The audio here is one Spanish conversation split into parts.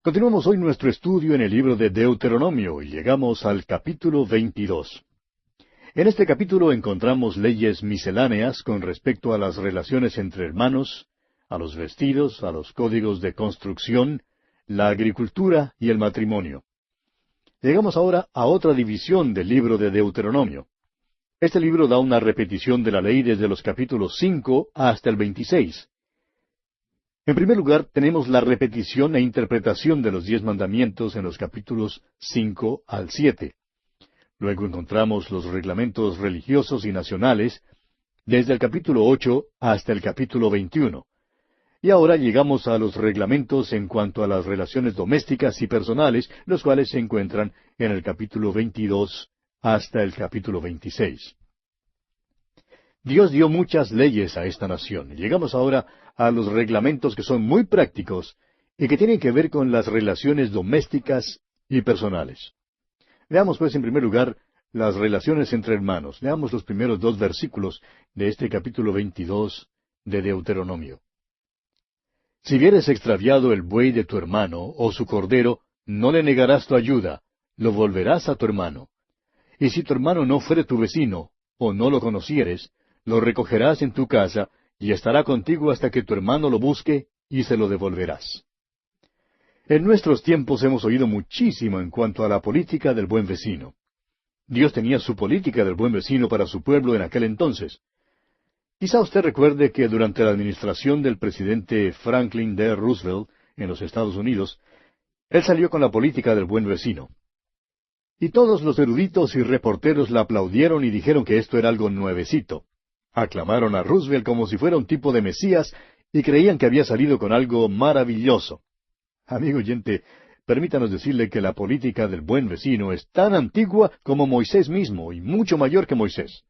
Continuamos hoy nuestro estudio en el libro de Deuteronomio y llegamos al capítulo 22. En este capítulo encontramos leyes misceláneas con respecto a las relaciones entre hermanos, a los vestidos, a los códigos de construcción, la agricultura y el matrimonio. Llegamos ahora a otra división del libro de Deuteronomio. Este libro da una repetición de la ley desde los capítulos 5 hasta el 26. En primer lugar, tenemos la repetición e interpretación de los 10 mandamientos en los capítulos 5 al 7. Luego encontramos los reglamentos religiosos y nacionales desde el capítulo 8 hasta el capítulo 21. Y ahora llegamos a los reglamentos en cuanto a las relaciones domésticas y personales, los cuales se encuentran en el capítulo 22 hasta el capítulo 26. Dios dio muchas leyes a esta nación. Llegamos ahora a los reglamentos que son muy prácticos y que tienen que ver con las relaciones domésticas y personales. Veamos pues en primer lugar las relaciones entre hermanos. Leamos los primeros 2 versículos de este capítulo 22 de Deuteronomio. Si vieres extraviado el buey de tu hermano o su cordero, no le negarás tu ayuda, lo volverás a tu hermano. Y si tu hermano no fuere tu vecino, o no lo conocieres, lo recogerás en tu casa, y estará contigo hasta que tu hermano lo busque, y se lo devolverás. En nuestros tiempos hemos oído muchísimo en cuanto a la política del buen vecino. Dios tenía su política del buen vecino para su pueblo en aquel entonces. Quizá usted recuerde que durante la administración del presidente Franklin D. Roosevelt en los Estados Unidos, él salió con la política del buen vecino. Y todos los eruditos y reporteros la aplaudieron y dijeron que esto era algo nuevecito. Aclamaron a Roosevelt como si fuera un tipo de Mesías y creían que había salido con algo maravilloso. Amigo oyente, permítanos decirle que la política del buen vecino es tan antigua como Moisés mismo y mucho mayor que Moisés.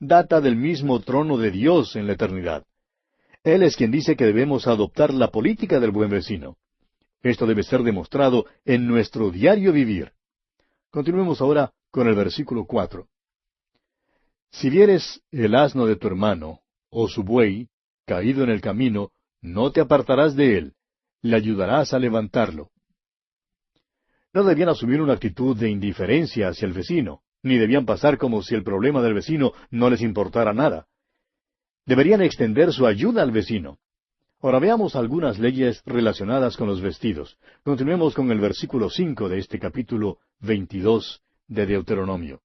Data del mismo trono de Dios en la eternidad. Él es quien dice que debemos adoptar la política del buen vecino. Esto debe ser demostrado en nuestro diario vivir. Continuemos ahora con el versículo 4. Si vieres el asno de tu hermano, o su buey, caído en el camino, no te apartarás de él, le ayudarás a levantarlo. No debían asumir una actitud de indiferencia hacia el vecino, ni debían pasar como si el problema del vecino no les importara nada. Deberían extender su ayuda al vecino. Ahora veamos algunas leyes relacionadas con los vestidos. Continuemos con el versículo 5 de este capítulo 22 de Deuteronomio.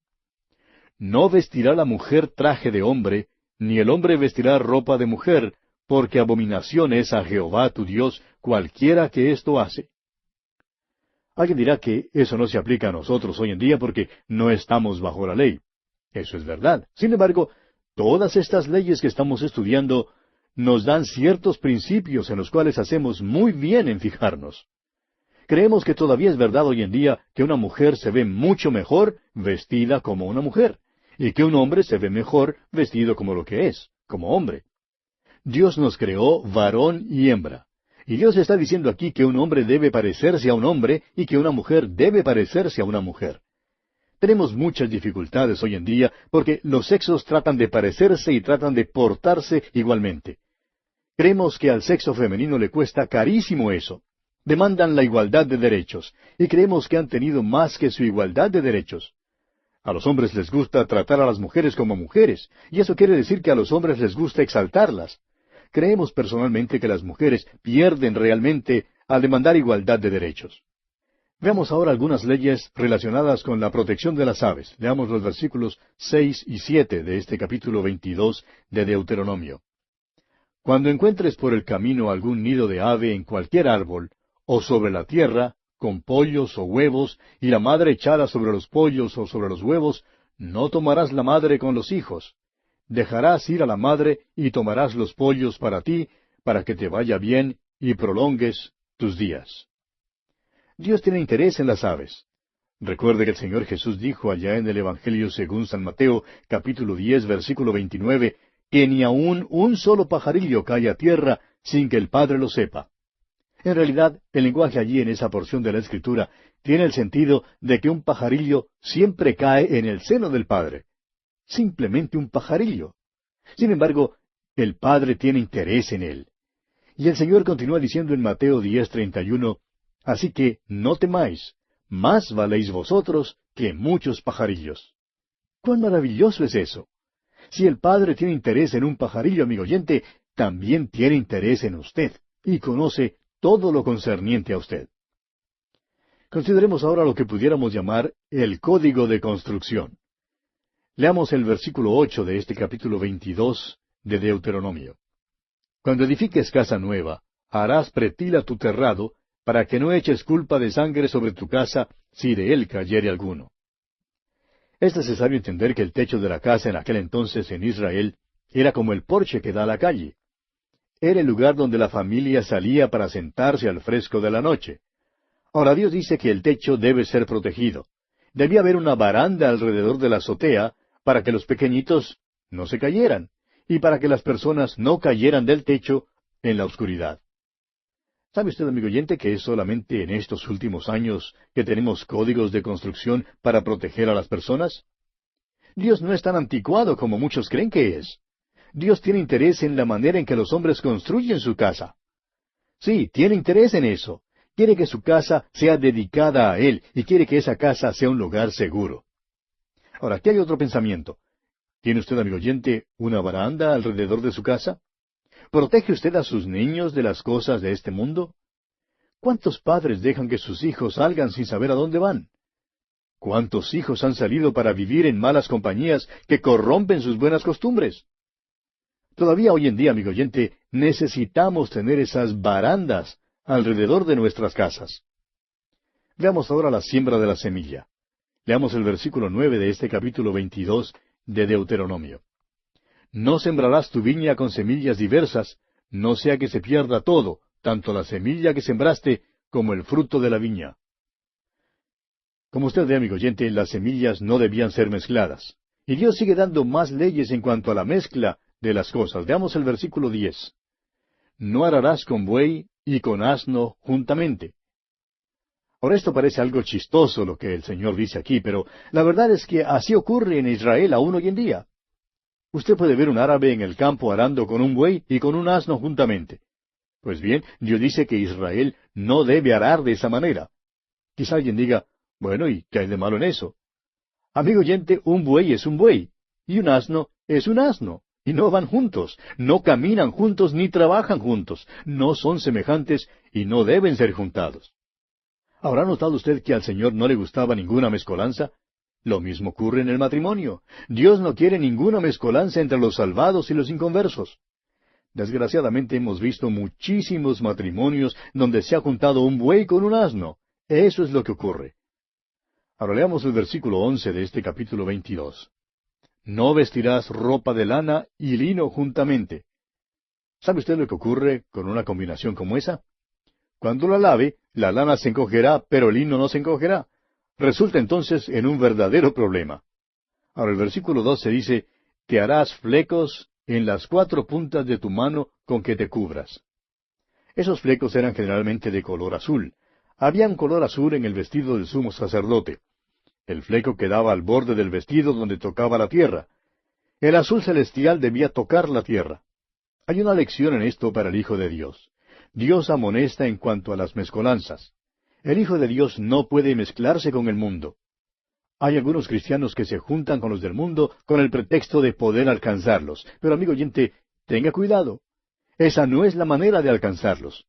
No vestirá la mujer traje de hombre, ni el hombre vestirá ropa de mujer, porque abominación es a Jehová tu Dios cualquiera que esto hace. Alguien dirá que eso no se aplica a nosotros hoy en día porque no estamos bajo la ley. Eso es verdad. Sin embargo, todas estas leyes que estamos estudiando nos dan ciertos principios en los cuales hacemos muy bien en fijarnos. Creemos que todavía es verdad hoy en día que una mujer se ve mucho mejor vestida como una mujer, y que un hombre se ve mejor vestido como lo que es, como hombre. Dios nos creó varón y hembra. Y Dios está diciendo aquí que un hombre debe parecerse a un hombre y que una mujer debe parecerse a una mujer. Tenemos muchas dificultades hoy en día porque los sexos tratan de parecerse y tratan de portarse igualmente. Creemos que al sexo femenino le cuesta carísimo eso. Demandan la igualdad de derechos, y creemos que han tenido más que su igualdad de derechos. A los hombres les gusta tratar a las mujeres como mujeres, y eso quiere decir que a los hombres les gusta exaltarlas. Creemos personalmente que las mujeres pierden realmente al demandar igualdad de derechos. Veamos ahora algunas leyes relacionadas con la protección de las aves. Leamos los versículos 6 y 7 de este capítulo 22 de Deuteronomio. Cuando encuentres por el camino algún nido de ave en cualquier árbol, o sobre la tierra, con pollos o huevos, y la madre echada sobre los pollos o sobre los huevos, no tomarás la madre con los hijos. Dejarás ir a la madre y tomarás los pollos para ti, para que te vaya bien y prolongues tus días. Dios tiene interés en las aves. Recuerde que el Señor Jesús dijo allá en el Evangelio según San Mateo, capítulo 10, versículo 29, que ni aun un solo pajarillo cae a tierra sin que el Padre lo sepa. En realidad, el lenguaje allí en esa porción de la Escritura tiene el sentido de que un pajarillo siempre cae en el seno del Padre. Simplemente un pajarillo. Sin embargo, el Padre tiene interés en él. Y el Señor continúa diciendo en Mateo 10:31, Así que no temáis, más valéis vosotros que muchos pajarillos. ¡Cuán maravilloso es eso! Si el Padre tiene interés en un pajarillo, amigo oyente, también tiene interés en usted, y conoce todo lo concerniente a usted. Consideremos ahora lo que pudiéramos llamar el código de construcción. Leamos el versículo 8 de este capítulo 22 de Deuteronomio. Cuando edifiques casa nueva, harás pretil a tu terrado, para que no eches culpa de sangre sobre tu casa, si de él cayere alguno. Es necesario entender que el techo de la casa en aquel entonces en Israel era como el porche que da a la calle. Era el lugar donde la familia salía para sentarse al fresco de la noche. Ahora Dios dice que el techo debe ser protegido. Debía haber una baranda alrededor de la azotea para que los pequeñitos no se cayeran y para que las personas no cayeran del techo en la oscuridad. ¿Sabe usted, amigo oyente, que es solamente en estos últimos años que tenemos códigos de construcción para proteger a las personas? Dios no es tan anticuado como muchos creen que es. Dios tiene interés en la manera en que los hombres construyen su casa. Sí, tiene interés en eso. Quiere que su casa sea dedicada a Él y quiere que esa casa sea un lugar seguro. Ahora, aquí hay otro pensamiento. ¿Tiene usted, amigo oyente, una baranda alrededor de su casa? ¿Protege usted a sus niños de las cosas de este mundo? ¿Cuántos padres dejan que sus hijos salgan sin saber a dónde van? ¿Cuántos hijos han salido para vivir en malas compañías que corrompen sus buenas costumbres? Todavía hoy en día, amigo oyente, necesitamos tener esas barandas alrededor de nuestras casas. Veamos ahora la siembra de la semilla. Leamos el versículo 9 de este capítulo 22 de Deuteronomio. No sembrarás tu viña con semillas diversas, no sea que se pierda todo, tanto la semilla que sembraste como el fruto de la viña. Como usted ve, amigo oyente, las semillas no debían ser mezcladas. Y Dios sigue dando más leyes en cuanto a la mezcla de las cosas. Veamos el versículo 10. No ararás con buey y con asno juntamente. Ahora esto parece algo chistoso lo que el Señor dice aquí, pero la verdad es que así ocurre en Israel aún hoy en día. Usted puede ver un árabe en el campo arando con un buey y con un asno juntamente. Pues bien, Dios dice que Israel no debe arar de esa manera. Quizá alguien diga, bueno, ¿y qué hay de malo en eso? Amigo oyente, un buey es un buey, y un asno es un asno, y no van juntos, no caminan juntos ni trabajan juntos, no son semejantes y no deben ser juntados. ¿Habrá notado usted que al Señor no le gustaba ninguna mezcolanza? Lo mismo ocurre en el matrimonio. Dios no quiere ninguna mezcolanza entre los salvados y los inconversos. Desgraciadamente hemos visto muchísimos matrimonios donde se ha juntado un buey con un asno. Eso es lo que ocurre. Ahora leamos el versículo 11 de este capítulo 22. No vestirás ropa de lana y lino juntamente. ¿Sabe usted lo que ocurre con una combinación como esa? Cuando la lave, la lana se encogerá, pero el lino no se encogerá. Resulta entonces en un verdadero problema. Ahora el versículo 12 dice, te harás flecos en las 4 puntas de tu mano con que te cubras. Esos flecos eran generalmente de color azul. Había un color azul en el vestido del sumo sacerdote. El fleco quedaba al borde del vestido donde tocaba la tierra. El azul celestial debía tocar la tierra. Hay una lección en esto para el Hijo de Dios. Dios amonesta en cuanto a las mezcolanzas. El Hijo de Dios no puede mezclarse con el mundo. Hay algunos cristianos que se juntan con los del mundo con el pretexto de poder alcanzarlos. Pero amigo oyente, tenga cuidado. Esa no es la manera de alcanzarlos.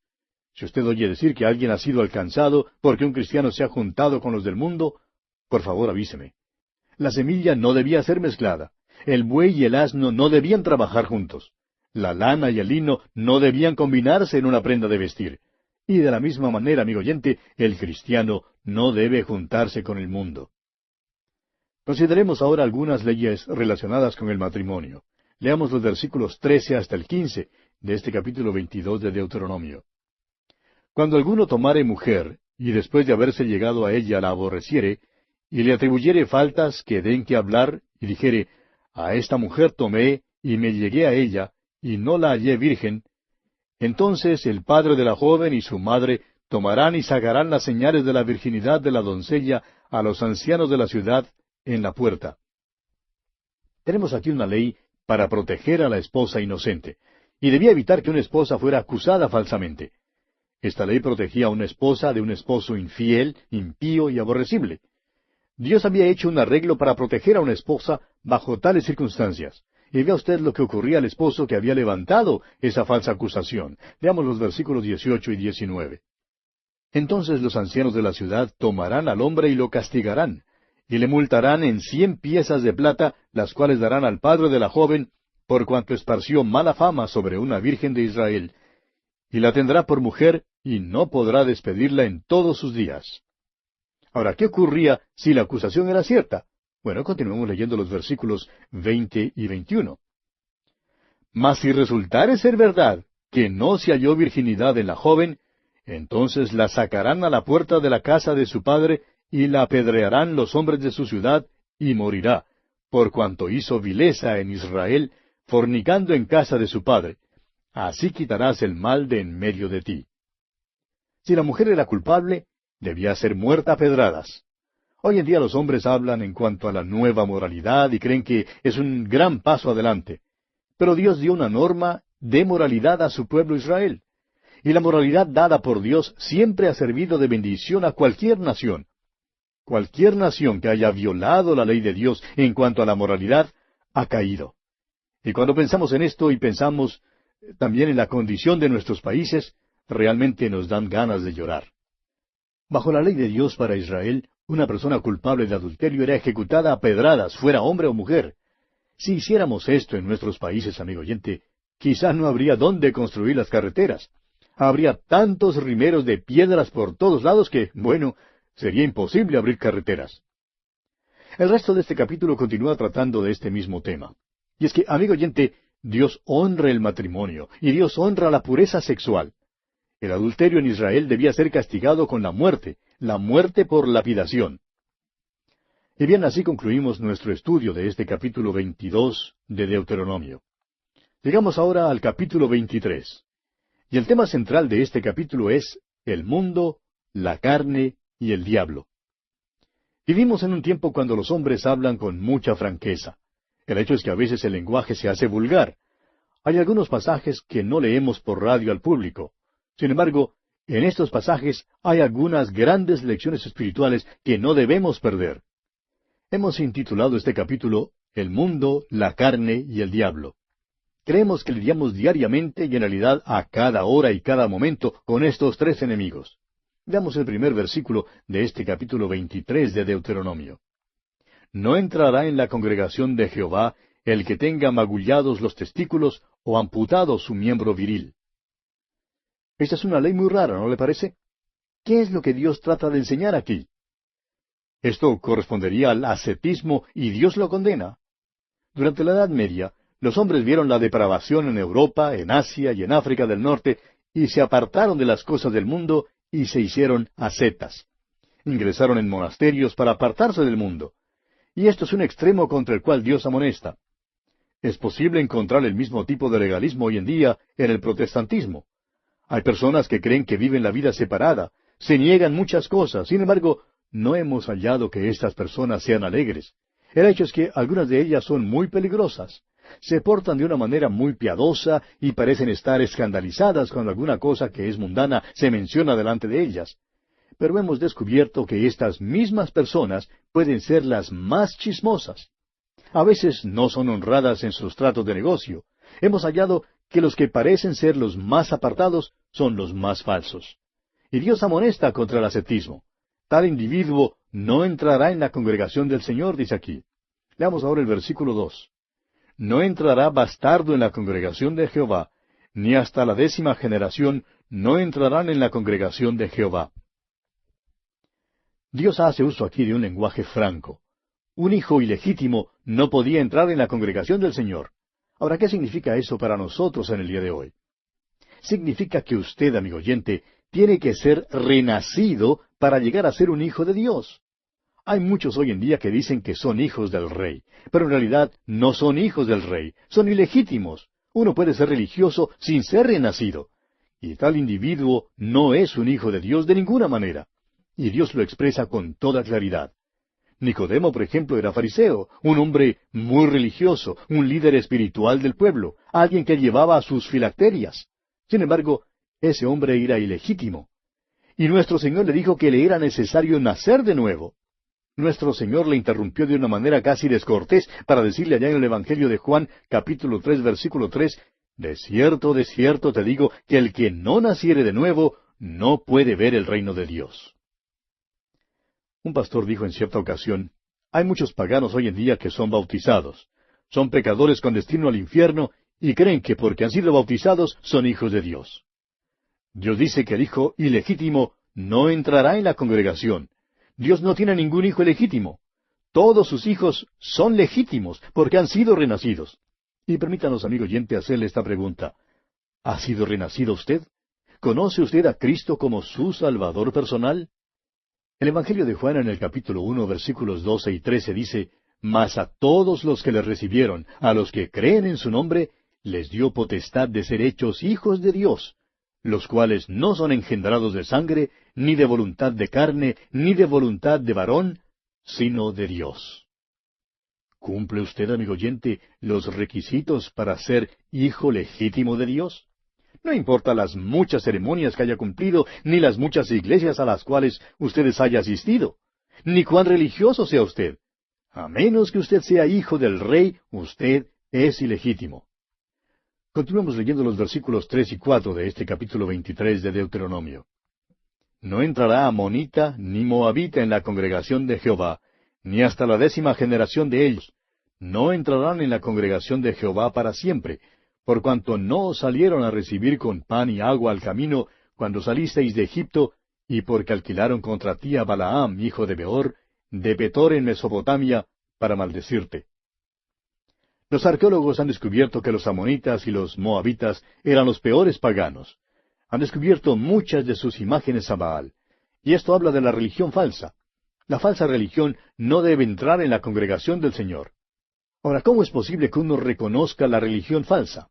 Si usted oye decir que alguien ha sido alcanzado porque un cristiano se ha juntado con los del mundo, por favor avíseme. La semilla no debía ser mezclada. El buey y el asno no debían trabajar juntos. La lana y el lino no debían combinarse en una prenda de vestir. Y de la misma manera, amigo oyente, el cristiano no debe juntarse con el mundo. Consideremos ahora algunas leyes relacionadas con el matrimonio. Leamos los versículos 13 hasta el 15 de este capítulo 22 de Deuteronomio. Cuando alguno tomare mujer, y después de haberse llegado a ella la aborreciere, y le atribuyere faltas que den que hablar, y dijere, a esta mujer tomé, y me llegué a ella, y no la hallé virgen, entonces el padre de la joven y su madre tomarán y sacarán las señales de la virginidad de la doncella a los ancianos de la ciudad en la puerta. Tenemos aquí una ley para proteger a la esposa inocente, y debía evitar que una esposa fuera acusada falsamente. Esta ley protegía a una esposa de un esposo infiel, impío y aborrecible. Dios había hecho un arreglo para proteger a una esposa bajo tales circunstancias. Y vea usted lo que ocurría al esposo que había levantado esa falsa acusación. Veamos los versículos 18 y 19. Entonces los ancianos de la ciudad tomarán al hombre y lo castigarán, y le multarán en 100 piezas de plata, las cuales darán al padre de la joven, por cuanto esparció mala fama sobre una virgen de Israel, y la tendrá por mujer, y no podrá despedirla en todos sus días. Ahora, ¿qué ocurría si la acusación era cierta? Bueno, continuemos leyendo los versículos 20 y 21. Mas si resultare ser verdad que no se halló virginidad en la joven, entonces la sacarán a la puerta de la casa de su padre, y la apedrearán los hombres de su ciudad, y morirá, por cuanto hizo vileza en Israel, fornicando en casa de su padre. Así quitarás el mal de en medio de ti. Si la mujer era culpable, debía ser muerta a pedradas. Hoy en día los hombres hablan en cuanto a la nueva moralidad y creen que es un gran paso adelante. Pero Dios dio una norma de moralidad a su pueblo Israel. Y la moralidad dada por Dios siempre ha servido de bendición a cualquier nación. Cualquier nación que haya violado la ley de Dios en cuanto a la moralidad, ha caído. Y cuando pensamos en esto y pensamos también en la condición de nuestros países, realmente nos dan ganas de llorar. Bajo la ley de Dios para Israel, una persona culpable de adulterio era ejecutada a pedradas, fuera hombre o mujer. Si hiciéramos esto en nuestros países, amigo oyente, quizás no habría dónde construir las carreteras. Habría tantos rimeros de piedras por todos lados que, bueno, sería imposible abrir carreteras. El resto de este capítulo continúa tratando de este mismo tema. Y es que, amigo oyente, Dios honra el matrimonio, y Dios honra la pureza sexual. El adulterio en Israel debía ser castigado con la muerte por lapidación. Y bien, así concluimos nuestro estudio de este capítulo 22 de Deuteronomio. Llegamos ahora al capítulo 23. Y el tema central de este capítulo es el mundo, la carne y el diablo. Vivimos en un tiempo cuando los hombres hablan con mucha franqueza. El hecho es que a veces el lenguaje se hace vulgar. Hay algunos pasajes que no leemos por radio al público. Sin embargo, en estos pasajes hay algunas grandes lecciones espirituales que no debemos perder. Hemos intitulado este capítulo El mundo, la carne y el diablo. Creemos que lidiamos diariamente y en realidad a cada hora y cada momento con estos tres enemigos. Veamos el primer versículo de este capítulo 23 de Deuteronomio. No entrará en la congregación de Jehová el que tenga magullados los testículos o amputado su miembro viril. Esta es una ley muy rara, ¿no le parece? ¿Qué es lo que Dios trata de enseñar aquí? Esto correspondería al ascetismo y Dios lo condena. Durante la Edad Media, los hombres vieron la depravación en Europa, en Asia y en África del Norte, y se apartaron de las cosas del mundo y se hicieron ascetas. Ingresaron en monasterios para apartarse del mundo. Y esto es un extremo contra el cual Dios amonesta. Es posible encontrar el mismo tipo de legalismo hoy en día en el protestantismo. Hay personas que creen que viven la vida separada, se niegan muchas cosas, sin embargo, no hemos hallado que estas personas sean alegres. El hecho es que algunas de ellas son muy peligrosas. Se portan de una manera muy piadosa y parecen estar escandalizadas cuando alguna cosa que es mundana se menciona delante de ellas. Pero hemos descubierto que estas mismas personas pueden ser las más chismosas. A veces no son honradas en sus tratos de negocio. Hemos hallado que los que parecen ser los más apartados son los más falsos. Y Dios amonesta contra el ascetismo. Tal individuo no entrará en la congregación del Señor, dice aquí. Leamos ahora el versículo 2. No entrará bastardo en la congregación de Jehová, ni hasta la 10ª generación no entrarán en la congregación de Jehová. Dios hace uso aquí de un lenguaje franco. Un hijo ilegítimo no podía entrar en la congregación del Señor. Ahora, ¿qué significa eso para nosotros en el día de hoy? Significa que usted, amigo oyente, tiene que ser renacido para llegar a ser un hijo de Dios. Hay muchos hoy en día que dicen que son hijos del rey, pero en realidad no son hijos del rey, son ilegítimos. Uno puede ser religioso sin ser renacido. Y tal individuo no es un hijo de Dios de ninguna manera. Y Dios lo expresa con toda claridad. Nicodemo, por ejemplo, era fariseo, un hombre muy religioso, un líder espiritual del pueblo, alguien que llevaba sus filacterias. Sin embargo, ese hombre era ilegítimo. Y nuestro Señor le dijo que le era necesario nacer de nuevo. Nuestro Señor le interrumpió de una manera casi descortés para decirle allá en el Evangelio de Juan, capítulo 3, versículo 3, de cierto te digo, que el que no naciere de nuevo, no puede ver el reino de Dios. Un pastor dijo en cierta ocasión, hay muchos paganos hoy en día que son bautizados. Son pecadores con destino al infierno y creen que porque han sido bautizados son hijos de Dios. Dios dice que el hijo ilegítimo no entrará en la congregación. Dios no tiene ningún hijo ilegítimo. Todos sus hijos son legítimos porque han sido renacidos. Y permítanos, amigo oyente, hacerle esta pregunta. ¿Ha sido renacido usted? ¿Conoce usted a Cristo como su Salvador personal? El Evangelio de Juan en el capítulo 1, versículos 12 y 13 dice, Mas a todos los que le recibieron, a los que creen en su nombre, les dio potestad de ser hechos hijos de Dios, los cuales no son engendrados de sangre, ni de voluntad de carne, ni de voluntad de varón, sino de Dios. ¿Cumple usted, amigo oyente, los requisitos para ser hijo legítimo de Dios? No importa las muchas ceremonias que haya cumplido, ni las muchas iglesias a las cuales ustedes haya asistido, ni cuán religioso sea usted. A menos que usted sea hijo del Rey, usted es ilegítimo. Continuamos leyendo los versículos 3 y 4 de este capítulo 23 de Deuteronomio. No entrará amonita ni moabita en la congregación de Jehová, ni hasta la 10ª generación de ellos. No entrarán en la congregación de Jehová para siempre, por cuanto no os salieron a recibir con pan y agua al camino cuando salisteis de Egipto, y porque alquilaron contra ti a Balaam, hijo de Beor, de Petor en Mesopotamia, para maldecirte. Los arqueólogos han descubierto que los amonitas y los moabitas eran los peores paganos. Han descubierto muchas de sus imágenes a Baal. Y esto habla de la religión falsa. La falsa religión no debe entrar en la congregación del Señor. Ahora, ¿cómo es posible que uno reconozca la religión falsa?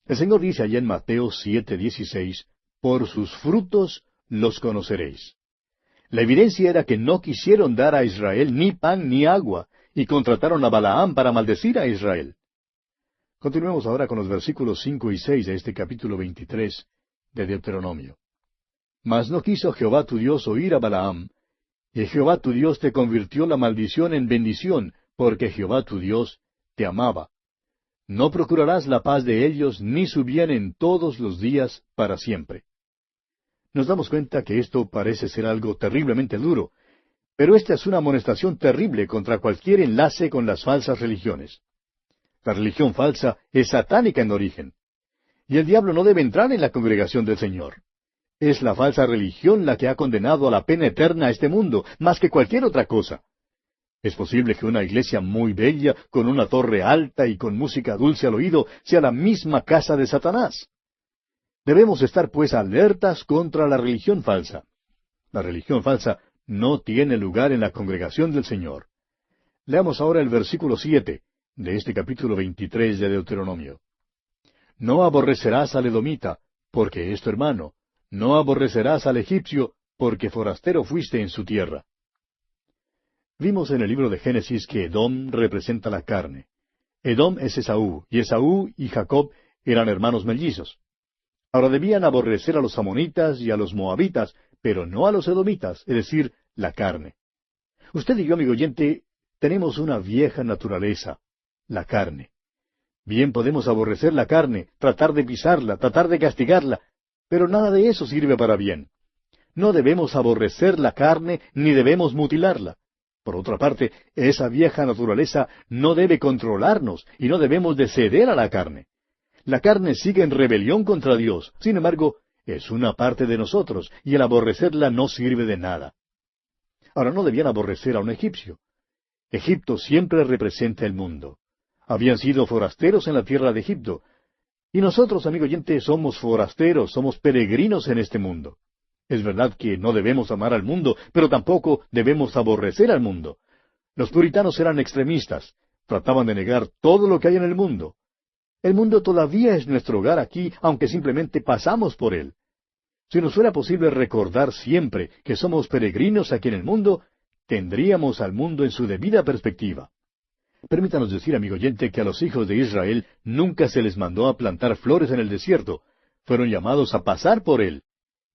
El Señor dice allá en Mateo 7:16, Por sus frutos los conoceréis. La evidencia era que no quisieron dar a Israel ni pan ni agua, y contrataron a Balaam para maldecir a Israel. Continuemos ahora con los versículos 5 y 6 de este capítulo 23 de Deuteronomio. Mas no quiso Jehová tu Dios oír a Balaam, y Jehová tu Dios te convirtió la maldición en bendición, porque Jehová tu Dios te amaba. No procurarás la paz de ellos, ni su bien en todos los días para siempre. Nos damos cuenta que esto parece ser algo terriblemente duro, pero esta es una amonestación terrible contra cualquier enlace con las falsas religiones. La religión falsa es satánica en origen, y el diablo no debe entrar en la congregación del Señor. Es la falsa religión la que ha condenado a la pena eterna a este mundo, más que cualquier otra cosa. Es posible que una iglesia muy bella, con una torre alta y con música dulce al oído, sea la misma casa de Satanás. Debemos estar pues alertas contra la religión falsa. La religión falsa no tiene lugar en la congregación del Señor. Leamos ahora el versículo 7 de este capítulo 23 de Deuteronomio. No aborrecerás al edomita, porque es tu hermano. No aborrecerás al egipcio, porque forastero fuiste en su tierra. Vimos en el libro de Génesis que Edom representa la carne. Edom es Esaú, y Esaú y Jacob eran hermanos mellizos. Ahora debían aborrecer a los amonitas y a los moabitas, pero no a los edomitas, es decir, la carne. Usted y yo, amigo oyente, tenemos una vieja naturaleza, la carne. Bien podemos aborrecer la carne, tratar de pisarla, tratar de castigarla, pero nada de eso sirve para bien. No debemos aborrecer la carne, ni debemos mutilarla. Por otra parte, esa vieja naturaleza no debe controlarnos, y no debemos de ceder a la carne. La carne sigue en rebelión contra Dios, sin embargo, es una parte de nosotros, y el aborrecerla no sirve de nada. Ahora, no debían aborrecer a un egipcio. Egipto siempre representa el mundo. Habían sido forasteros en la tierra de Egipto. Y nosotros, amigo oyente, somos forasteros, somos peregrinos en este mundo. Es verdad que no debemos amar al mundo, pero tampoco debemos aborrecer al mundo. Los puritanos eran extremistas, trataban de negar todo lo que hay en el mundo. El mundo todavía es nuestro hogar aquí, aunque simplemente pasamos por él. Si nos fuera posible recordar siempre que somos peregrinos aquí en el mundo, tendríamos al mundo en su debida perspectiva. Permítanos decir, amigo oyente, que a los hijos de Israel nunca se les mandó a plantar flores en el desierto, fueron llamados a pasar por él.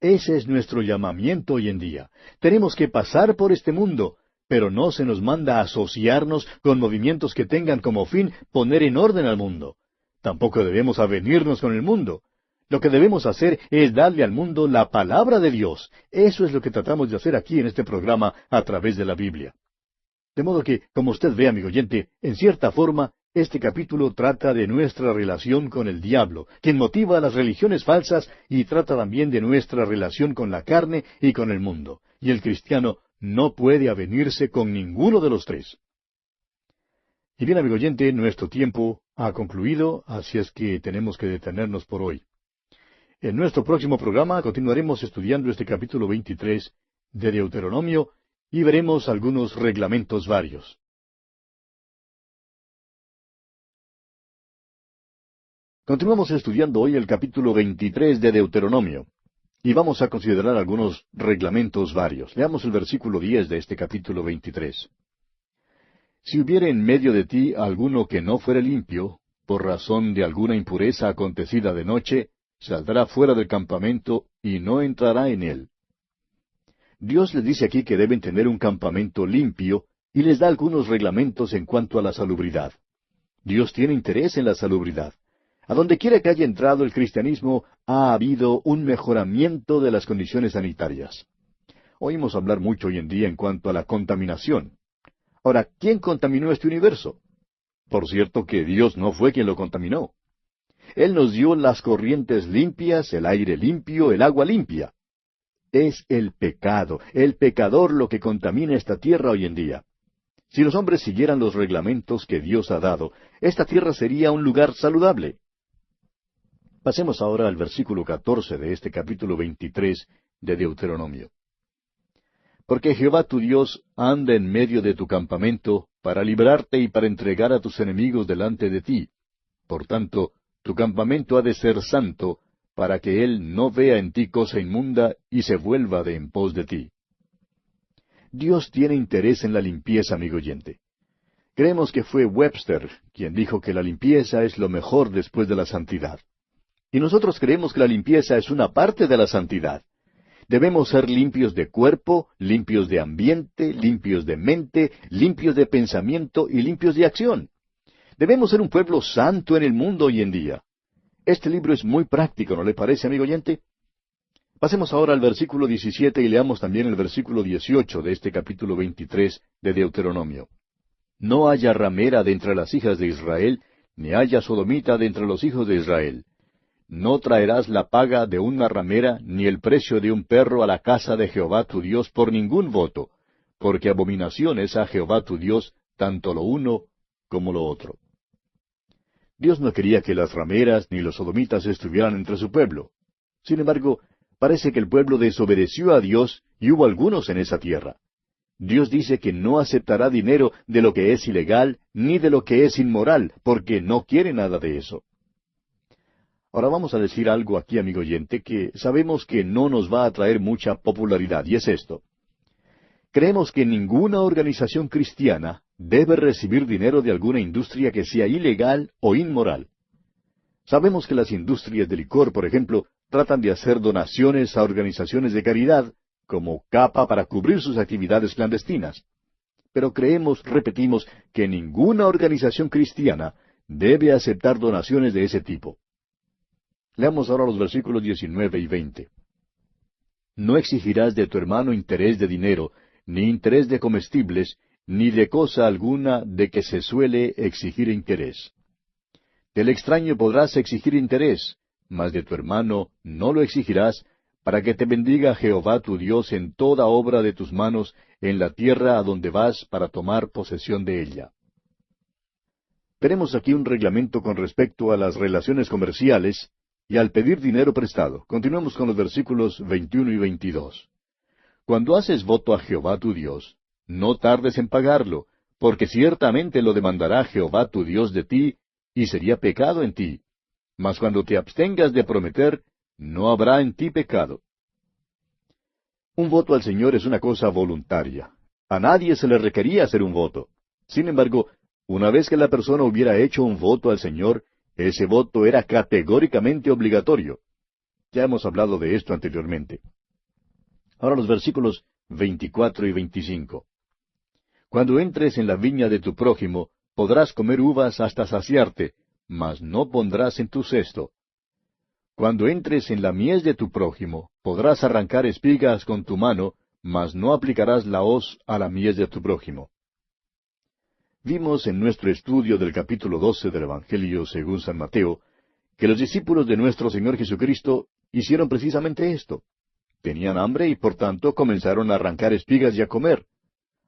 Ese es nuestro llamamiento hoy en día. Tenemos que pasar por este mundo, pero no se nos manda a asociarnos con movimientos que tengan como fin poner en orden al mundo. Tampoco debemos avenirnos con el mundo. Lo que debemos hacer es darle al mundo la palabra de Dios. Eso es lo que tratamos de hacer aquí en este programa a través de la Biblia. De modo que, como usted ve, amigo oyente, en cierta forma, este capítulo trata de nuestra relación con el diablo, quien motiva a las religiones falsas, y trata también de nuestra relación con la carne y con el mundo. Y el cristiano no puede avenirse con ninguno de los tres. Y bien, amigo oyente, nuestro tiempo ha concluido, así es que tenemos que detenernos por hoy. En nuestro próximo programa continuaremos estudiando este capítulo 23 de Deuteronomio y veremos algunos reglamentos varios. Continuamos estudiando hoy el capítulo 23 de Deuteronomio y vamos a considerar algunos reglamentos varios. Leamos el versículo 10 de este capítulo 23. Si hubiere en medio de ti alguno que no fuere limpio, por razón de alguna impureza acontecida de noche, saldrá fuera del campamento y no entrará en él. Dios les dice aquí que deben tener un campamento limpio y les da algunos reglamentos en cuanto a la salubridad. Dios tiene interés en la salubridad. A donde quiera que haya entrado el cristianismo, ha habido un mejoramiento de las condiciones sanitarias. Oímos hablar mucho hoy en día en cuanto a la contaminación. Ahora, ¿quién contaminó este universo? Por cierto que Dios no fue quien lo contaminó. Él nos dio las corrientes limpias, el aire limpio, el agua limpia. Es el pecado, el pecador lo que contamina esta tierra hoy en día. Si los hombres siguieran los reglamentos que Dios ha dado, esta tierra sería un lugar saludable. Pasemos ahora al versículo 14 de este capítulo 23 de Deuteronomio. Porque Jehová tu Dios anda en medio de tu campamento para librarte y para entregar a tus enemigos delante de ti. Por tanto, tu campamento ha de ser santo, para que Él no vea en ti cosa inmunda y se vuelva de en pos de ti. Dios tiene interés en la limpieza, amigo oyente. Creemos que fue Webster quien dijo que la limpieza es lo mejor después de la santidad. Y nosotros creemos que la limpieza es una parte de la santidad. Debemos ser limpios de cuerpo, limpios de ambiente, limpios de mente, limpios de pensamiento y limpios de acción. Debemos ser un pueblo santo en el mundo hoy en día. Este libro es muy práctico, ¿no le parece, amigo oyente? Pasemos ahora al versículo 17 y leamos también el versículo 18 de este capítulo 23 de Deuteronomio. No haya ramera de entre las hijas de Israel, ni haya sodomita de entre los hijos de Israel. No traerás la paga de una ramera, ni el precio de un perro a la casa de Jehová tu Dios por ningún voto, porque abominación es a Jehová tu Dios tanto lo uno como lo otro. Dios no quería que las rameras ni los sodomitas estuvieran entre su pueblo. Sin embargo, parece que el pueblo desobedeció a Dios y hubo algunos en esa tierra. Dios dice que no aceptará dinero de lo que es ilegal ni de lo que es inmoral, porque no quiere nada de eso. Ahora vamos a decir algo aquí, amigo oyente, que sabemos que no nos va a traer mucha popularidad, y es esto. Creemos que ninguna organización cristiana debe recibir dinero de alguna industria que sea ilegal o inmoral. Sabemos que las industrias de licor, por ejemplo, tratan de hacer donaciones a organizaciones de caridad, como capa para cubrir sus actividades clandestinas. Pero creemos, repetimos, que ninguna organización cristiana debe aceptar donaciones de ese tipo. Leamos ahora los versículos 19 y 20. No exigirás de tu hermano interés de dinero, ni interés de comestibles, ni de cosa alguna de que se suele exigir interés. Del extraño podrás exigir interés, mas de tu hermano no lo exigirás, para que te bendiga Jehová tu Dios en toda obra de tus manos, en la tierra a donde vas para tomar posesión de ella. Veremos aquí un reglamento con respecto a las relaciones comerciales y al pedir dinero prestado. Continuemos con los versículos 21 y 22. Cuando haces voto a Jehová tu Dios, no tardes en pagarlo, porque ciertamente lo demandará Jehová tu Dios de ti, y sería pecado en ti. Mas cuando te abstengas de prometer, no habrá en ti pecado. Un voto al Señor es una cosa voluntaria. A nadie se le requería hacer un voto. Sin embargo, una vez que la persona hubiera hecho un voto al Señor, ese voto era categóricamente obligatorio. Ya hemos hablado de esto anteriormente. Ahora los versículos 24 y 25. Cuando entres en la viña de tu prójimo, podrás comer uvas hasta saciarte, mas no pondrás en tu cesto. Cuando entres en la mies de tu prójimo, podrás arrancar espigas con tu mano, mas no aplicarás la hoz a la mies de tu prójimo. Vimos en nuestro estudio del capítulo 12 del Evangelio según San Mateo, que los discípulos de nuestro Señor Jesucristo hicieron precisamente esto. Tenían hambre y por tanto comenzaron a arrancar espigas y a comer.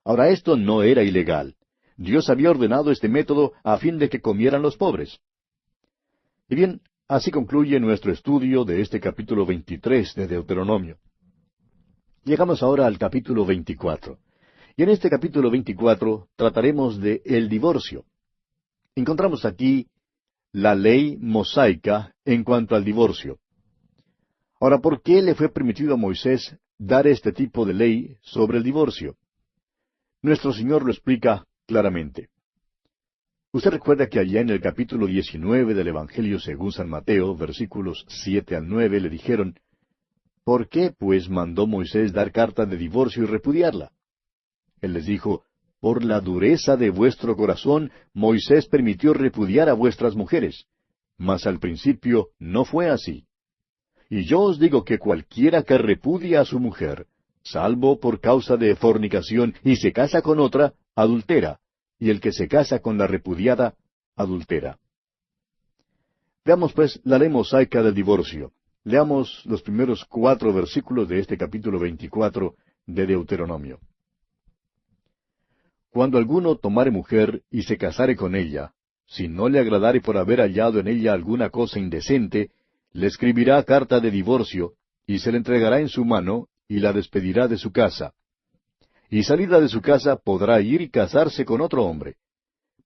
Ahora esto no era ilegal. Dios había ordenado este método a fin de que comieran los pobres. Y bien, así concluye nuestro estudio de este capítulo 23 de Deuteronomio. Llegamos ahora al capítulo 24. Y en este capítulo 24 trataremos de el divorcio. Encontramos aquí la ley mosaica en cuanto al divorcio. Ahora, ¿por qué le fue permitido a Moisés dar este tipo de ley sobre el divorcio? Nuestro Señor lo explica claramente. Usted recuerda que allá en el capítulo 19 del Evangelio según San Mateo, versículos 7 al 9, le dijeron, ¿por qué, pues, mandó Moisés dar carta de divorcio y repudiarla? Él les dijo, por la dureza de vuestro corazón, Moisés permitió repudiar a vuestras mujeres. Mas al principio no fue así. Y yo os digo que cualquiera que repudia a su mujer, salvo por causa de fornicación, y se casa con otra, adultera, y el que se casa con la repudiada, adultera. Veamos pues la ley mosaica del divorcio. Leamos los primeros 4 versículos de este capítulo 24 de Deuteronomio. Cuando alguno tomare mujer y se casare con ella, si no le agradare por haber hallado en ella alguna cosa indecente, le escribirá carta de divorcio, y se le entregará en su mano, y la despedirá de su casa. Y salida de su casa podrá ir y casarse con otro hombre.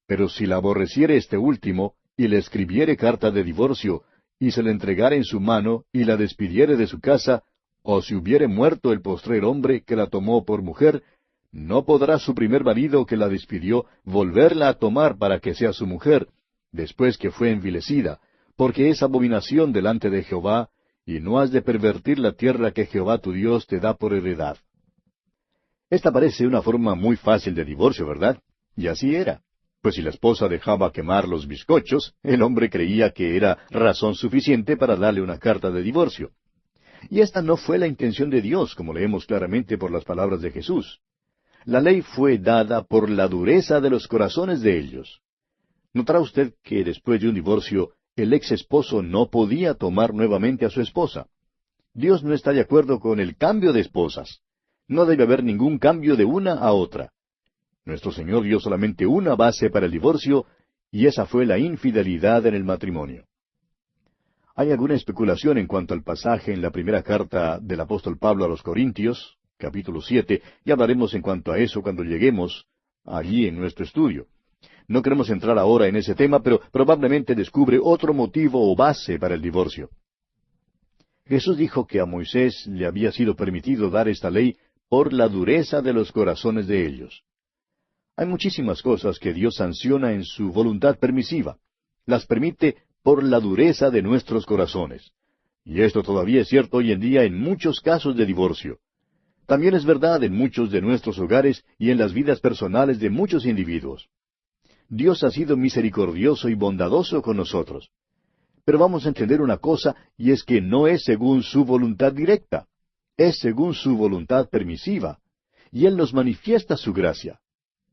Pero si la aborreciere este último, y le escribiere carta de divorcio, y se le entregare en su mano, y la despidiere de su casa, o si hubiere muerto el postrer hombre que la tomó por mujer, no podrá su primer marido que la despidió volverla a tomar para que sea su mujer, después que fue envilecida, porque es abominación delante de Jehová, y no has de pervertir la tierra que Jehová tu Dios te da por heredad. Esta parece una forma muy fácil de divorcio, ¿verdad? Y así era. Pues si la esposa dejaba quemar los bizcochos, el hombre creía que era razón suficiente para darle una carta de divorcio. Y esta no fue la intención de Dios, como leemos claramente por las palabras de Jesús. La ley fue dada por la dureza de los corazones de ellos. Notará usted que después de un divorcio, el ex esposo no podía tomar nuevamente a su esposa. Dios no está de acuerdo con el cambio de esposas. No debe haber ningún cambio de una a otra. Nuestro Señor dio solamente una base para el divorcio, y esa fue la infidelidad en el matrimonio. Hay alguna especulación en cuanto al pasaje en la primera carta del apóstol Pablo a los Corintios, capítulo 7, y hablaremos en cuanto a eso cuando lleguemos allí en nuestro estudio. No queremos entrar ahora en ese tema, pero probablemente descubre otro motivo o base para el divorcio. Jesús dijo que a Moisés le había sido permitido dar esta ley por la dureza de los corazones de ellos. Hay muchísimas cosas que Dios sanciona en su voluntad permisiva. Las permite por la dureza de nuestros corazones. Y esto todavía es cierto hoy en día en muchos casos de divorcio. También es verdad en muchos de nuestros hogares y en las vidas personales de muchos individuos. Dios ha sido misericordioso y bondadoso con nosotros. Pero vamos a entender una cosa, y es que no es según su voluntad directa. Es según su voluntad permisiva. Y Él nos manifiesta su gracia.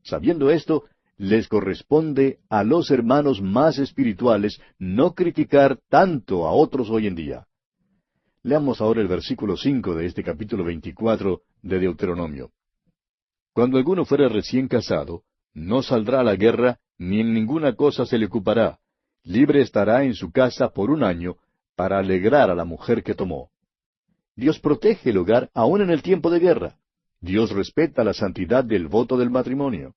Sabiendo esto, les corresponde a los hermanos más espirituales no criticar tanto a otros hoy en día. Leamos ahora el versículo 5 de este capítulo 24 de Deuteronomio. Cuando alguno fuere recién casado, no saldrá a la guerra, ni en ninguna cosa se le ocupará. Libre estará en su casa por 1 año, para alegrar a la mujer que tomó. Dios protege el hogar aún en el tiempo de guerra. Dios respeta la santidad del voto del matrimonio.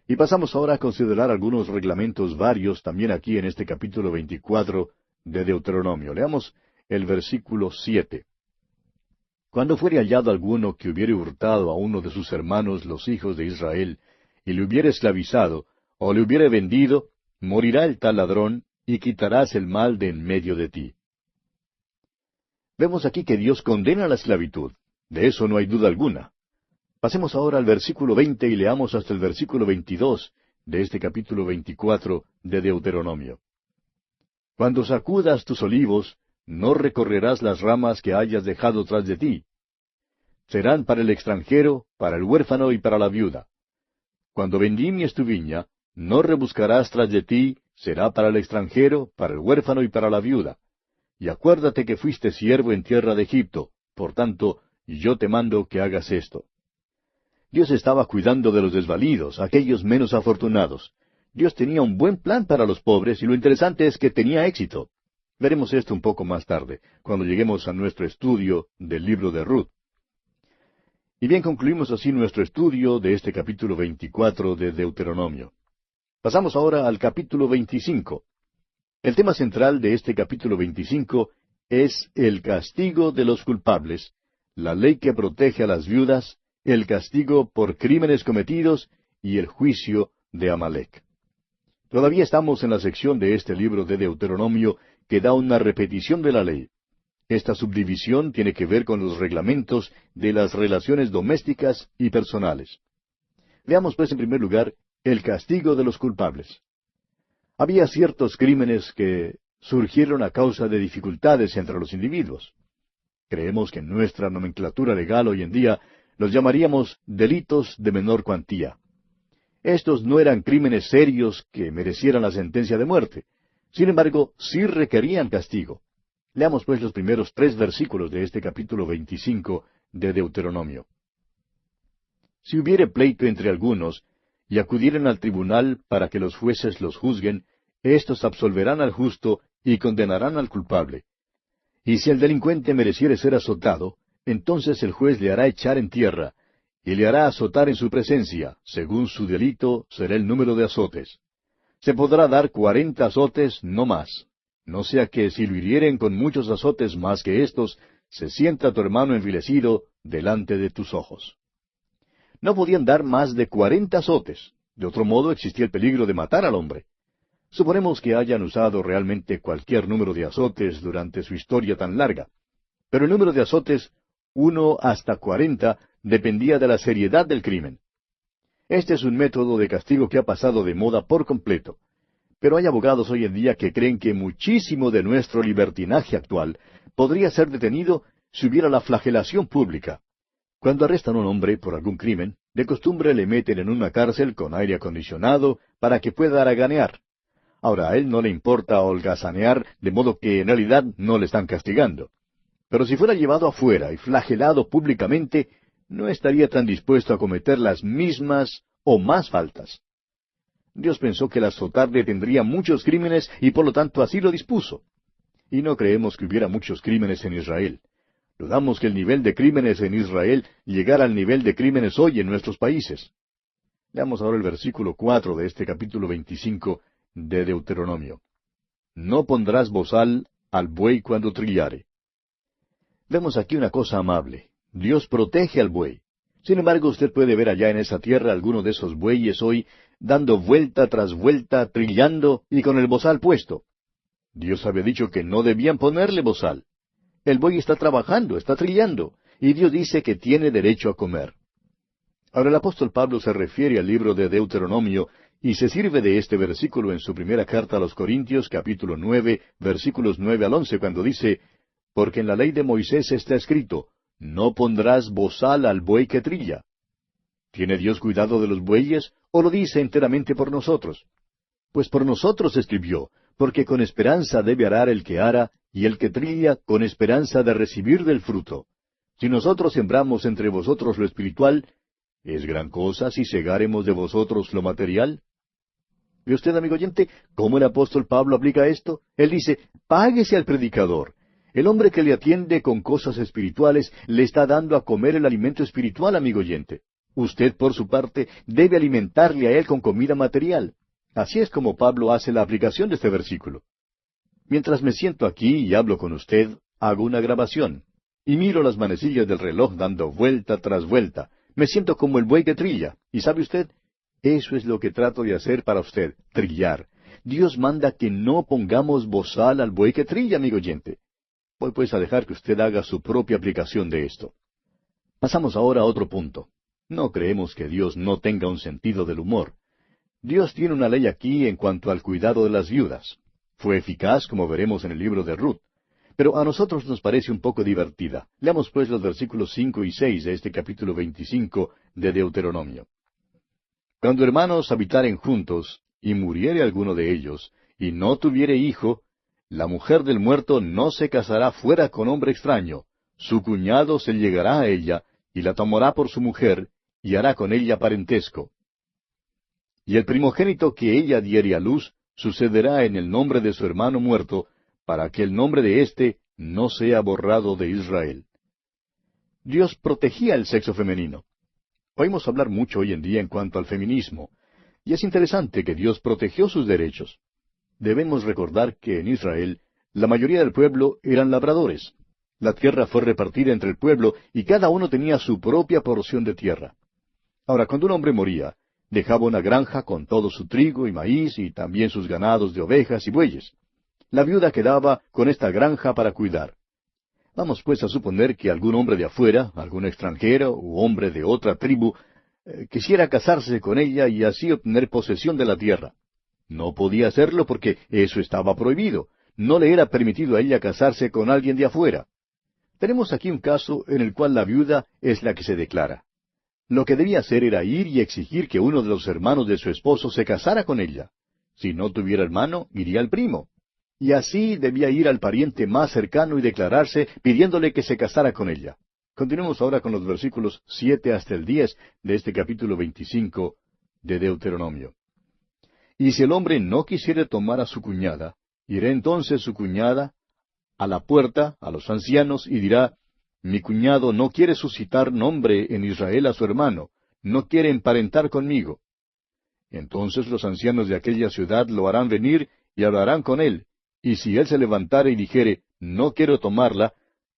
Y pasamos ahora a considerar algunos reglamentos varios también aquí en este capítulo 24 de Deuteronomio. Leamos el versículo 7. Cuando fuere hallado alguno que hubiere hurtado a uno de sus hermanos los hijos de Israel, y le hubiere esclavizado, o le hubiere vendido, morirá el tal ladrón, y quitarás el mal de en medio de ti. Vemos aquí que Dios condena la esclavitud. De eso no hay duda alguna. Pasemos ahora al versículo 20 y leamos hasta el versículo 22 de este capítulo 24 de Deuteronomio. Cuando sacudas tus olivos, no recorrerás las ramas que hayas dejado tras de ti. Serán para el extranjero, para el huérfano y para la viuda. Cuando vendimies tu viña, no rebuscarás tras de ti, será para el extranjero, para el huérfano y para la viuda. Y acuérdate que fuiste siervo en tierra de Egipto, por tanto, yo te mando que hagas esto. Dios estaba cuidando de los desvalidos, aquellos menos afortunados. Dios tenía un buen plan para los pobres y lo interesante es que tenía éxito. Veremos esto un poco más tarde, cuando lleguemos a nuestro estudio del libro de Ruth. Y bien, concluimos así nuestro estudio de este capítulo 24 de Deuteronomio. Pasamos ahora al capítulo 25. El tema central de este capítulo 25 es el castigo de los culpables, la ley que protege a las viudas, el castigo por crímenes cometidos y el juicio de Amalec. Todavía estamos en la sección de este libro de Deuteronomio que da una repetición de la ley. Esta subdivisión tiene que ver con los reglamentos de las relaciones domésticas y personales. Veamos pues en primer lugar el castigo de los culpables. Había ciertos crímenes que surgieron a causa de dificultades entre los individuos. Creemos que en nuestra nomenclatura legal hoy en día los llamaríamos delitos de menor cuantía. Estos no eran crímenes serios que merecieran la sentencia de muerte. Sin embargo, sí requerían castigo. Leamos pues los primeros 3 versículos de este capítulo 25 de Deuteronomio. Si hubiere pleito entre algunos, y acudieren al tribunal para que los jueces los juzguen, éstos absolverán al justo y condenarán al culpable. Y si el delincuente mereciere ser azotado, entonces el juez le hará echar en tierra, y le hará azotar en su presencia, según su delito será el número de azotes. Se podrá dar 40 azotes, no más. No sea que si lo hirieren con muchos azotes más que estos, se sienta tu hermano envilecido delante de tus ojos. No podían dar más de 40 azotes. De otro modo existía el peligro de matar al hombre. Suponemos que hayan usado realmente cualquier número de azotes durante su historia tan larga. Pero el número de azotes, 1 hasta 40, dependía de la seriedad del crimen. Este es un método de castigo que ha pasado de moda por completo. Pero hay abogados hoy en día que creen que muchísimo de nuestro libertinaje actual podría ser detenido si hubiera la flagelación pública. Cuando arrestan a un hombre por algún crimen, de costumbre le meten en una cárcel con aire acondicionado para que pueda haraganear. Ahora, a él no le importa holgazanear, de modo que en realidad no le están castigando. Pero si fuera llevado afuera y flagelado públicamente, no estaría tan dispuesto a cometer las mismas o más faltas. Dios pensó que el azotar detendría muchos crímenes y por lo tanto así lo dispuso. Y no creemos que hubiera muchos crímenes en Israel. Dudamos que el nivel de crímenes en Israel llegara al nivel de crímenes hoy en nuestros países. Leamos ahora el versículo 4 de este capítulo 25 de Deuteronomio. No pondrás bozal al buey cuando trillare. Vemos aquí una cosa amable. Dios protege al buey. Sin embargo, usted puede ver allá en esa tierra alguno de esos bueyes hoy dando vuelta tras vuelta, trillando y con el bozal puesto. Dios había dicho que no debían ponerle bozal. El buey está trabajando, está trillando, y Dios dice que tiene derecho a comer. Ahora el apóstol Pablo se refiere al libro de Deuteronomio y se sirve de este versículo en su primera carta a los Corintios, capítulo 9, versículos 9 al 11, cuando dice, porque en la ley de Moisés está escrito, no pondrás bozal al buey que trilla. ¿Tiene Dios cuidado de los bueyes o lo dice enteramente por nosotros? Pues por nosotros escribió, porque con esperanza debe arar el que ara, y el que trilla con esperanza de recibir del fruto. Si nosotros sembramos entre vosotros lo espiritual, ¿es gran cosa si segáremos de vosotros lo material? ¿Ve usted, amigo oyente, cómo el apóstol Pablo aplica esto? Él dice, páguese al predicador. El hombre que le atiende con cosas espirituales le está dando a comer el alimento espiritual, amigo oyente. Usted, por su parte, debe alimentarle a él con comida material. Así es como Pablo hace la aplicación de este versículo. Mientras me siento aquí y hablo con usted, hago una grabación. Y miro las manecillas del reloj dando vuelta tras vuelta. Me siento como el buey que trilla. ¿Y sabe usted? Eso es lo que trato de hacer para usted, trillar. Dios manda que no pongamos bozal al buey que trilla, amigo oyente. Voy pues a dejar que usted haga su propia aplicación de esto. Pasamos ahora a otro punto. No creemos que Dios no tenga un sentido del humor. Dios tiene una ley aquí en cuanto al cuidado de las viudas. Fue eficaz, como veremos en el libro de Ruth. Pero a nosotros nos parece un poco divertida. Leamos pues los versículos 5 y 6 de este capítulo 25 de Deuteronomio. Cuando hermanos habitaren juntos, y muriere alguno de ellos, y no tuviere hijo, la mujer del muerto no se casará fuera con hombre extraño. Su cuñado se llegará a ella, y la tomará por su mujer, y hará con ella parentesco. Y el primogénito que ella diere a luz, sucederá en el nombre de su hermano muerto, para que el nombre de éste no sea borrado de Israel. Dios protegía el sexo femenino. Oímos hablar mucho hoy en día en cuanto al feminismo, y es interesante que Dios protegió sus derechos. Debemos recordar que en Israel la mayoría del pueblo eran labradores. La tierra fue repartida entre el pueblo y cada uno tenía su propia porción de tierra. Ahora, cuando un hombre moría, dejaba una granja con todo su trigo y maíz y también sus ganados de ovejas y bueyes. La viuda quedaba con esta granja para cuidar. Vamos pues a suponer que algún hombre de afuera, algún extranjero u hombre de otra tribu, quisiera casarse con ella y así obtener posesión de la tierra. No podía hacerlo porque eso estaba prohibido. No le era permitido a ella casarse con alguien de afuera. Tenemos aquí un caso en el cual la viuda es la que se declara. Lo que debía hacer era ir y exigir que uno de los hermanos de su esposo se casara con ella. Si no tuviera hermano, iría al primo. Y así debía ir al pariente más cercano y declararse pidiéndole que se casara con ella. Continuemos ahora con los versículos 7 hasta el 10 de este capítulo 25 de Deuteronomio. Y si el hombre no quisiere tomar a su cuñada, irá entonces su cuñada a la puerta, a los ancianos, y dirá, mi cuñado no quiere suscitar nombre en Israel a su hermano, no quiere emparentar conmigo. Entonces los ancianos de aquella ciudad lo harán venir y hablarán con él, y si él se levantare y dijere, no quiero tomarla,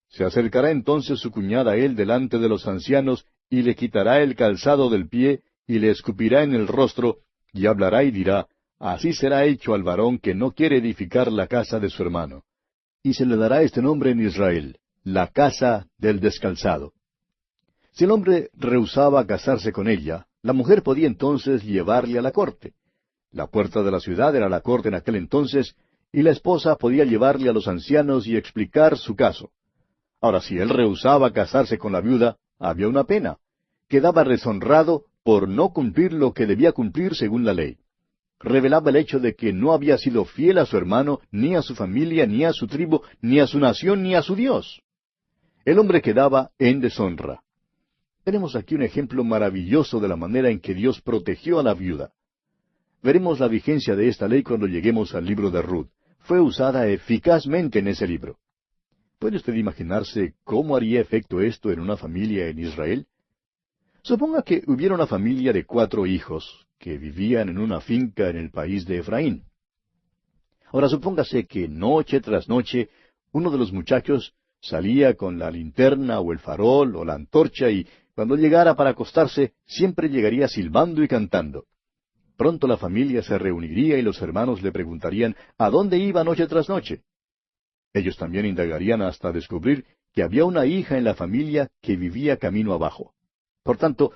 se acercará entonces su cuñada a él delante de los ancianos, y le quitará el calzado del pie, y le escupirá en el rostro, y hablará y dirá, así será hecho al varón que no quiere edificar la casa de su hermano. Y se le dará este nombre en Israel, la casa del descalzado. Si el hombre rehusaba casarse con ella, la mujer podía entonces llevarle a la corte. La puerta de la ciudad era la corte en aquel entonces, y la esposa podía llevarle a los ancianos y explicar su caso. Ahora, si él rehusaba casarse con la viuda, había una pena. Quedaba deshonrado por no cumplir lo que debía cumplir según la ley. Revelaba el hecho de que no había sido fiel a su hermano, ni a su familia, ni a su tribu, ni a su nación, ni a su Dios. El hombre quedaba en deshonra. Tenemos aquí un ejemplo maravilloso de la manera en que Dios protegió a la viuda. Veremos la vigencia de esta ley cuando lleguemos al libro de Ruth. Fue usada eficazmente en ese libro. ¿Puede usted imaginarse cómo haría efecto esto en una familia en Israel? Suponga que hubiera una familia de 4 hijos que vivían en una finca en el país de Efraín. Ahora supóngase que noche tras noche uno de los muchachos salía con la linterna o el farol o la antorcha y cuando llegara para acostarse siempre llegaría silbando y cantando. Pronto la familia se reuniría y los hermanos le preguntarían ¿a dónde iba noche tras noche? Ellos también indagarían hasta descubrir que había una hija en la familia que vivía camino abajo. Por tanto,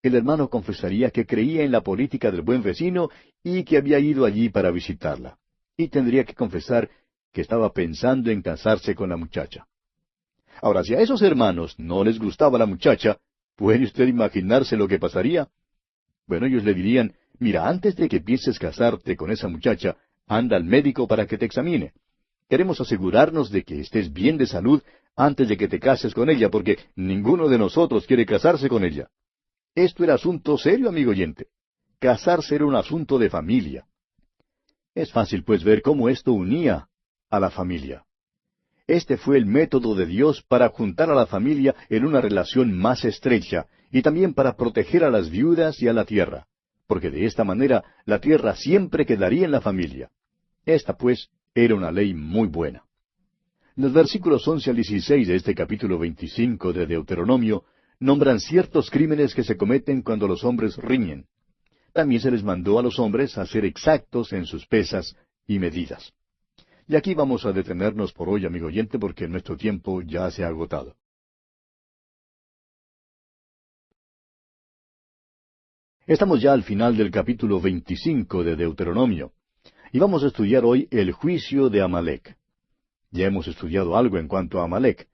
el hermano confesaría que creía en la política del buen vecino y que había ido allí para visitarla. Y tendría que confesar que estaba pensando en casarse con la muchacha. Ahora, si a esos hermanos no les gustaba la muchacha, ¿puede usted imaginarse lo que pasaría? Bueno, ellos le dirían, mira, antes de que pienses casarte con esa muchacha, anda al médico para que te examine. Queremos asegurarnos de que estés bien de salud antes de que te cases con ella, porque ninguno de nosotros quiere casarse con ella. Esto era asunto serio, amigo oyente. Casarse era un asunto de familia. Es fácil, pues, ver cómo esto unía a la familia. Este fue el método de Dios para juntar a la familia en una relación más estrecha y también para proteger a las viudas y a la tierra, porque de esta manera la tierra siempre quedaría en la familia. Esta, pues, era una ley muy buena. Los versículos 11 al 16 de este capítulo 25 de Deuteronomio nombran ciertos crímenes que se cometen cuando los hombres riñen. También se les mandó a los hombres a ser exactos en sus pesas y medidas. Y aquí vamos a detenernos por hoy, amigo oyente, porque nuestro tiempo ya se ha agotado. Estamos ya al final del capítulo 25 de Deuteronomio, y vamos a estudiar hoy el juicio de Amalec. Ya hemos estudiado algo en cuanto a Amalec.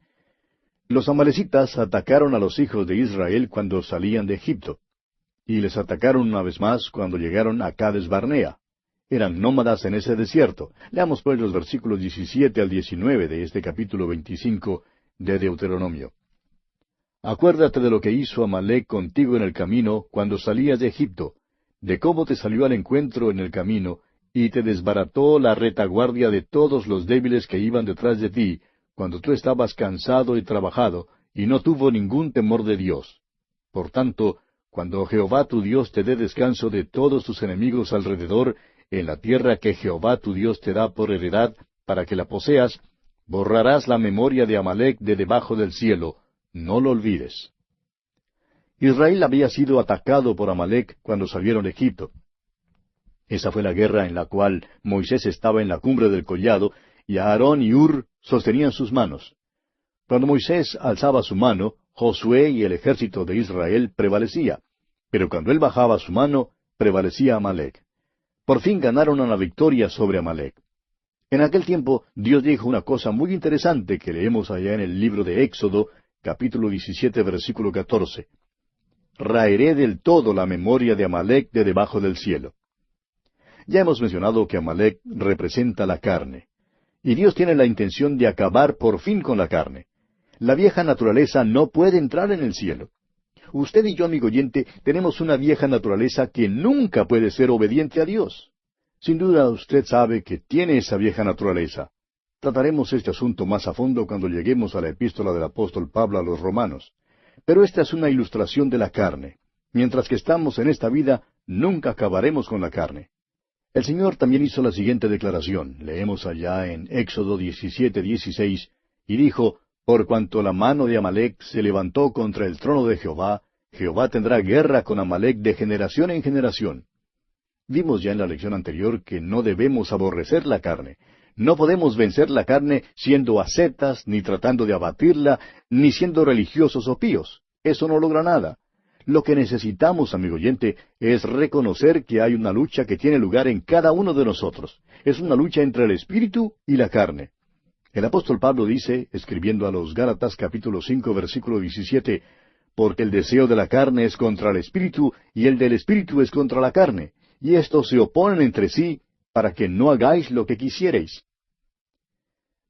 Los amalecitas atacaron a los hijos de Israel cuando salían de Egipto, y les atacaron una vez más cuando llegaron a Cades Barnea. Eran nómadas en ese desierto. Leamos pues los versículos 17 al 19 de este capítulo 25 de Deuteronomio. Acuérdate de lo que hizo Amalec contigo en el camino cuando salías de Egipto, de cómo te salió al encuentro en el camino, y te desbarató la retaguardia de todos los débiles que iban detrás de ti, cuando tú estabas cansado y trabajado, y no tuvo ningún temor de Dios. Por tanto, cuando Jehová tu Dios te dé descanso de todos tus enemigos alrededor, en la tierra que Jehová tu Dios te da por heredad, para que la poseas, borrarás la memoria de Amalec de debajo del cielo, no lo olvides. Israel había sido atacado por Amalec cuando salieron de Egipto. Esa fue la guerra en la cual Moisés estaba en la cumbre del collado, y Aarón y Hur sostenían sus manos. Cuando Moisés alzaba su mano, Josué y el ejército de Israel prevalecía, pero cuando él bajaba su mano, prevalecía Amalec. Por fin ganaron una victoria sobre Amalec. En aquel tiempo Dios dijo una cosa muy interesante que leemos allá en el libro de Éxodo, capítulo 17, versículo 14. Raeré del todo la memoria de Amalec de debajo del cielo. Ya hemos mencionado que Amalec representa la carne. Y Dios tiene la intención de acabar por fin con la carne. La vieja naturaleza no puede entrar en el cielo. Usted y yo, amigo oyente, tenemos una vieja naturaleza que nunca puede ser obediente a Dios. Sin duda usted sabe que tiene esa vieja naturaleza. Trataremos este asunto más a fondo cuando lleguemos a la epístola del apóstol Pablo a los romanos. Pero esta es una ilustración de la carne. Mientras que estamos en esta vida, nunca acabaremos con la carne. El Señor también hizo la siguiente declaración. Leemos allá en Éxodo 17:16, y dijo, por cuanto la mano de Amalec se levantó contra el trono de Jehová, Jehová tendrá guerra con Amalec de generación en generación. Vimos ya en la lección anterior que no debemos aborrecer la carne. No podemos vencer la carne siendo ascetas, ni tratando de abatirla, ni siendo religiosos o píos. Eso no logra nada. Lo que necesitamos, amigo oyente, es reconocer que hay una lucha que tiene lugar en cada uno de nosotros. Es una lucha entre el espíritu y la carne. El apóstol Pablo dice, escribiendo a los Gálatas capítulo 5, versículo 17, porque el deseo de la carne es contra el espíritu, y el del espíritu es contra la carne, y estos se oponen entre sí, para que no hagáis lo que quisiereis.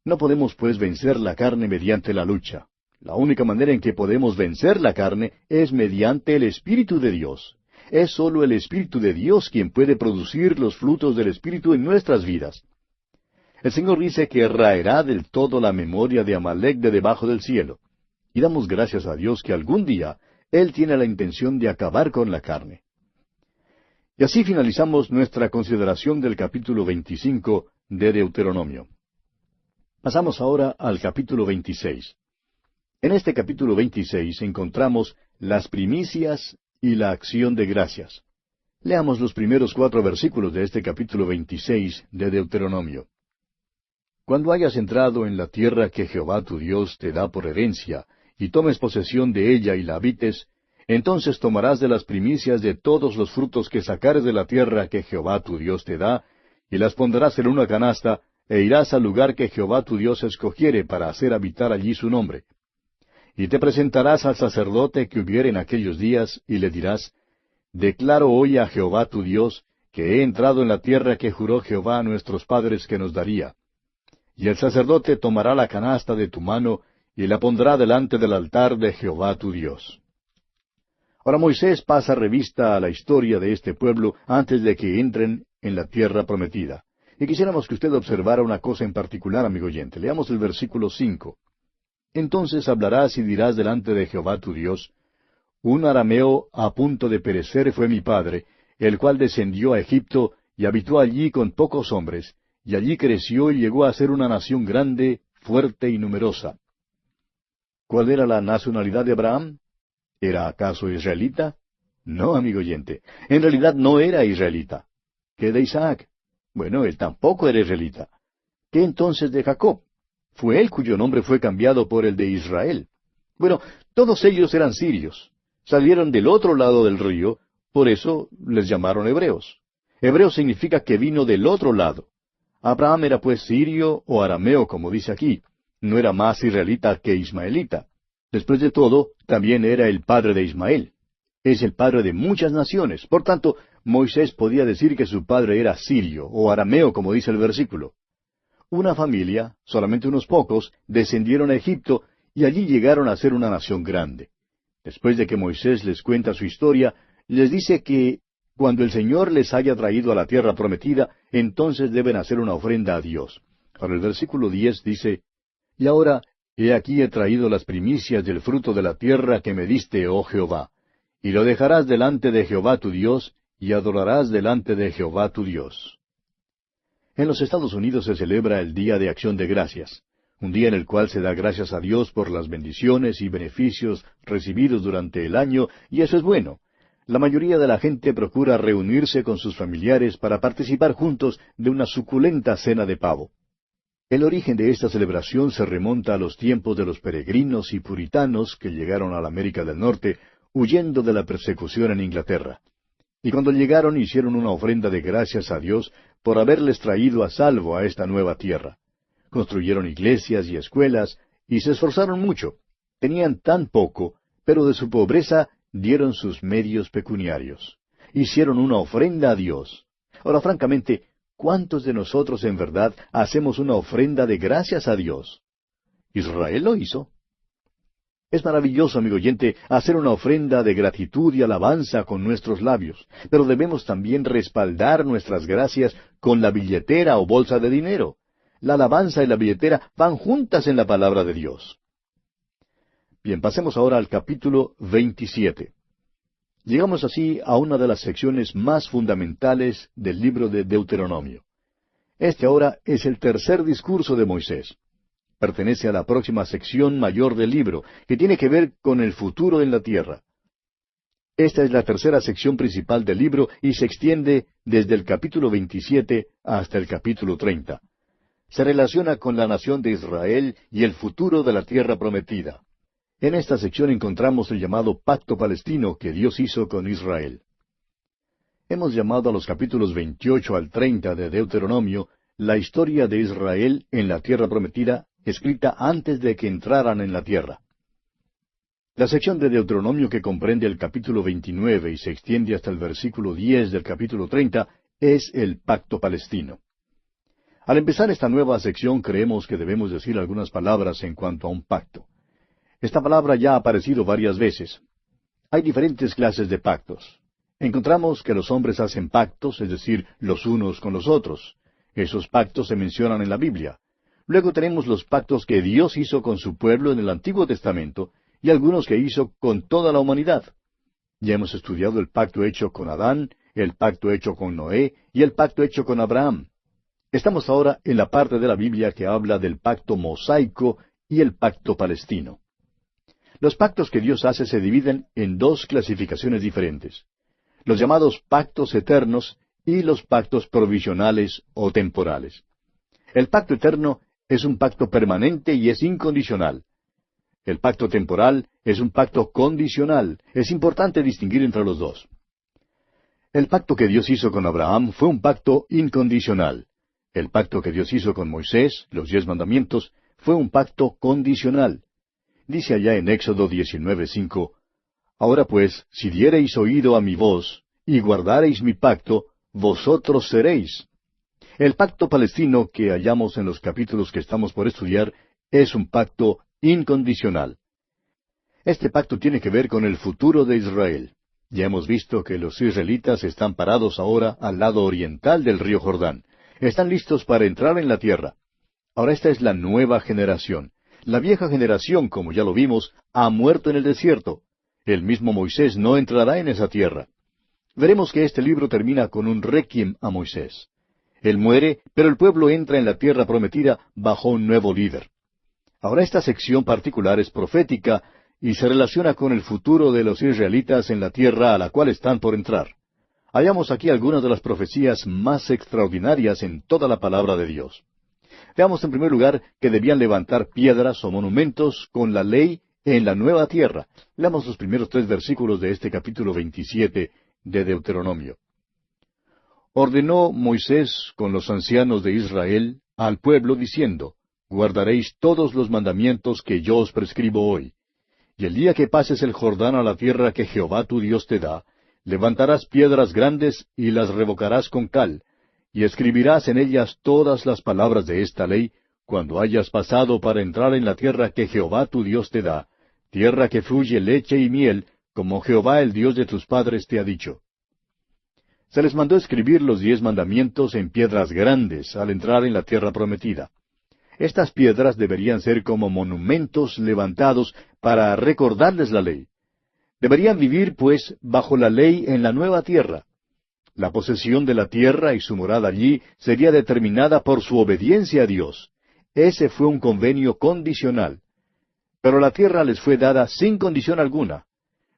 No podemos, pues, vencer la carne mediante la lucha. La única manera en que podemos vencer la carne es mediante el Espíritu de Dios. Es sólo el Espíritu de Dios quien puede producir los frutos del Espíritu en nuestras vidas. El Señor dice que raerá del todo la memoria de Amalec de debajo del cielo. Y damos gracias a Dios que algún día Él tiene la intención de acabar con la carne. Y así finalizamos nuestra consideración del capítulo 25 de Deuteronomio. Pasamos ahora al capítulo 26. En este capítulo 26 encontramos las primicias y la acción de gracias. Leamos los primeros 4 versículos de este capítulo 26 de Deuteronomio. Cuando hayas entrado en la tierra que Jehová tu Dios te da por herencia, y tomes posesión de ella y la habites, entonces tomarás de las primicias de todos los frutos que sacares de la tierra que Jehová tu Dios te da, y las pondrás en una canasta, e irás al lugar que Jehová tu Dios escogiere para hacer habitar allí su nombre. Y te presentarás al sacerdote que hubiere en aquellos días, y le dirás, declaro hoy a Jehová tu Dios, que he entrado en la tierra que juró Jehová a nuestros padres que nos daría. Y el sacerdote tomará la canasta de tu mano, y la pondrá delante del altar de Jehová tu Dios. Ahora Moisés pasa revista a la historia de este pueblo antes de que entren en la tierra prometida. Y quisiéramos que usted observara una cosa en particular, amigo oyente. Leamos el versículo 5. Entonces hablarás y dirás delante de Jehová tu Dios, un arameo a punto de perecer fue mi padre, el cual descendió a Egipto y habitó allí con pocos hombres, y allí creció y llegó a ser una nación grande, fuerte y numerosa. ¿Cuál era la nacionalidad de Abraham? ¿Era acaso israelita? No, amigo oyente, en realidad no era israelita. ¿Qué de Isaac? Bueno, él tampoco era israelita. ¿Qué entonces de Jacob? Fue él cuyo nombre fue cambiado por el de Israel. Bueno, todos ellos eran sirios. Salieron del otro lado del río, por eso les llamaron hebreos. Hebreo significa que vino del otro lado. Abraham era pues sirio o arameo, como dice aquí. No era más israelita que ismaelita. Después de todo, también era el padre de Ismael. Es el padre de muchas naciones. Por tanto, Moisés podía decir que su padre era sirio o arameo, como dice el versículo. Una familia, solamente unos pocos, descendieron a Egipto y allí llegaron a ser una nación grande. Después de que Moisés les cuenta su historia, les dice que cuando el Señor les haya traído a la tierra prometida, entonces deben hacer una ofrenda a Dios. Ahora el versículo 10 dice, Y ahora, he aquí he traído las primicias del fruto de la tierra que me diste, oh Jehová, y lo dejarás delante de Jehová tu Dios, y adorarás delante de Jehová tu Dios. En los Estados Unidos se celebra el Día de Acción de Gracias, un día en el cual se da gracias a Dios por las bendiciones y beneficios recibidos durante el año, y eso es bueno. La mayoría de la gente procura reunirse con sus familiares para participar juntos de una suculenta cena de pavo. El origen de esta celebración se remonta a los tiempos de los peregrinos y puritanos que llegaron a la América del Norte huyendo de la persecución en Inglaterra. Y cuando llegaron hicieron una ofrenda de gracias a Dios por haberles traído a salvo a esta nueva tierra. Construyeron iglesias y escuelas y se esforzaron mucho. Tenían tan poco, pero de su pobreza dieron sus medios pecuniarios. Hicieron una ofrenda a Dios. Ahora, francamente, ¿cuántos de nosotros en verdad hacemos una ofrenda de gracias a Dios? Israel lo hizo. Es maravilloso, amigo oyente, hacer una ofrenda de gratitud y alabanza con nuestros labios, pero debemos también respaldar nuestras gracias con la billetera o bolsa de dinero. La alabanza y la billetera van juntas en la palabra de Dios. Bien, pasemos ahora al capítulo 27. Llegamos así a una de las secciones más fundamentales del libro de Deuteronomio. Este ahora es el tercer discurso de Moisés. Pertenece a la próxima sección mayor del libro, que tiene que ver con el futuro en la tierra. Esta es la tercera sección principal del libro y se extiende desde el capítulo 27 hasta el capítulo 30. Se relaciona con la nación de Israel y el futuro de la tierra prometida. En esta sección encontramos el llamado pacto palestino que Dios hizo con Israel. Hemos llamado a los capítulos 28 al 30 de Deuteronomio la historia de Israel en la tierra prometida, escrita antes de que entraran en la tierra. La sección de Deuteronomio que comprende el capítulo 29 y se extiende hasta el versículo 10 del capítulo 30 es el pacto palestino. Al empezar esta nueva sección creemos que debemos decir algunas palabras en cuanto a un pacto. Esta palabra ya ha aparecido varias veces. Hay diferentes clases de pactos. Encontramos que los hombres hacen pactos, es decir, los unos con los otros. Esos pactos se mencionan en la Biblia. Luego tenemos los pactos que Dios hizo con su pueblo en el Antiguo Testamento y algunos que hizo con toda la humanidad. Ya hemos estudiado el pacto hecho con Adán, el pacto hecho con Noé y el pacto hecho con Abraham. Estamos ahora en la parte de la Biblia que habla del pacto mosaico y el pacto palestino. Los pactos que Dios hace se dividen en dos clasificaciones diferentes: los llamados pactos eternos y los pactos provisionales o temporales. El pacto eterno es un pacto permanente y es incondicional. El pacto temporal es un pacto condicional. Es importante distinguir entre los dos. El pacto que Dios hizo con Abraham fue un pacto incondicional. El pacto que Dios hizo con Moisés, los 10 mandamientos, fue un pacto condicional. Dice allá en Éxodo 19:5, Ahora pues, si diereis oído a mi voz, y guardareis mi pacto, vosotros seréis. El pacto palestino que hallamos en los capítulos que estamos por estudiar es un pacto incondicional. Este pacto tiene que ver con el futuro de Israel. Ya hemos visto que los israelitas están parados ahora al lado oriental del río Jordán. Están listos para entrar en la tierra. Ahora esta es la nueva generación. La vieja generación, como ya lo vimos, ha muerto en el desierto. El mismo Moisés no entrará en esa tierra. Veremos que este libro termina con un requiem a Moisés. Él muere, pero el pueblo entra en la tierra prometida bajo un nuevo líder. Ahora esta sección particular es profética y se relaciona con el futuro de los israelitas en la tierra a la cual están por entrar. Hallamos aquí algunas de las profecías más extraordinarias en toda la palabra de Dios. Veamos en primer lugar que debían levantar piedras o monumentos con la ley en la nueva tierra. Leamos los primeros 3 versículos de este capítulo 27 de Deuteronomio. Ordenó Moisés con los ancianos de Israel al pueblo diciendo, guardaréis todos los mandamientos que yo os prescribo hoy. Y el día que pases el Jordán a la tierra que Jehová tu Dios te da, levantarás piedras grandes y las revocarás con cal, y escribirás en ellas todas las palabras de esta ley, cuando hayas pasado para entrar en la tierra que Jehová tu Dios te da, tierra que fluye leche y miel, como Jehová el Dios de tus padres te ha dicho. Se les mandó escribir los 10 mandamientos en piedras grandes al entrar en la tierra prometida. Estas piedras deberían ser como monumentos levantados para recordarles la ley. Deberían vivir, pues, bajo la ley en la nueva tierra. La posesión de la tierra y su morada allí sería determinada por su obediencia a Dios. Ese fue un convenio condicional. Pero la tierra les fue dada sin condición alguna.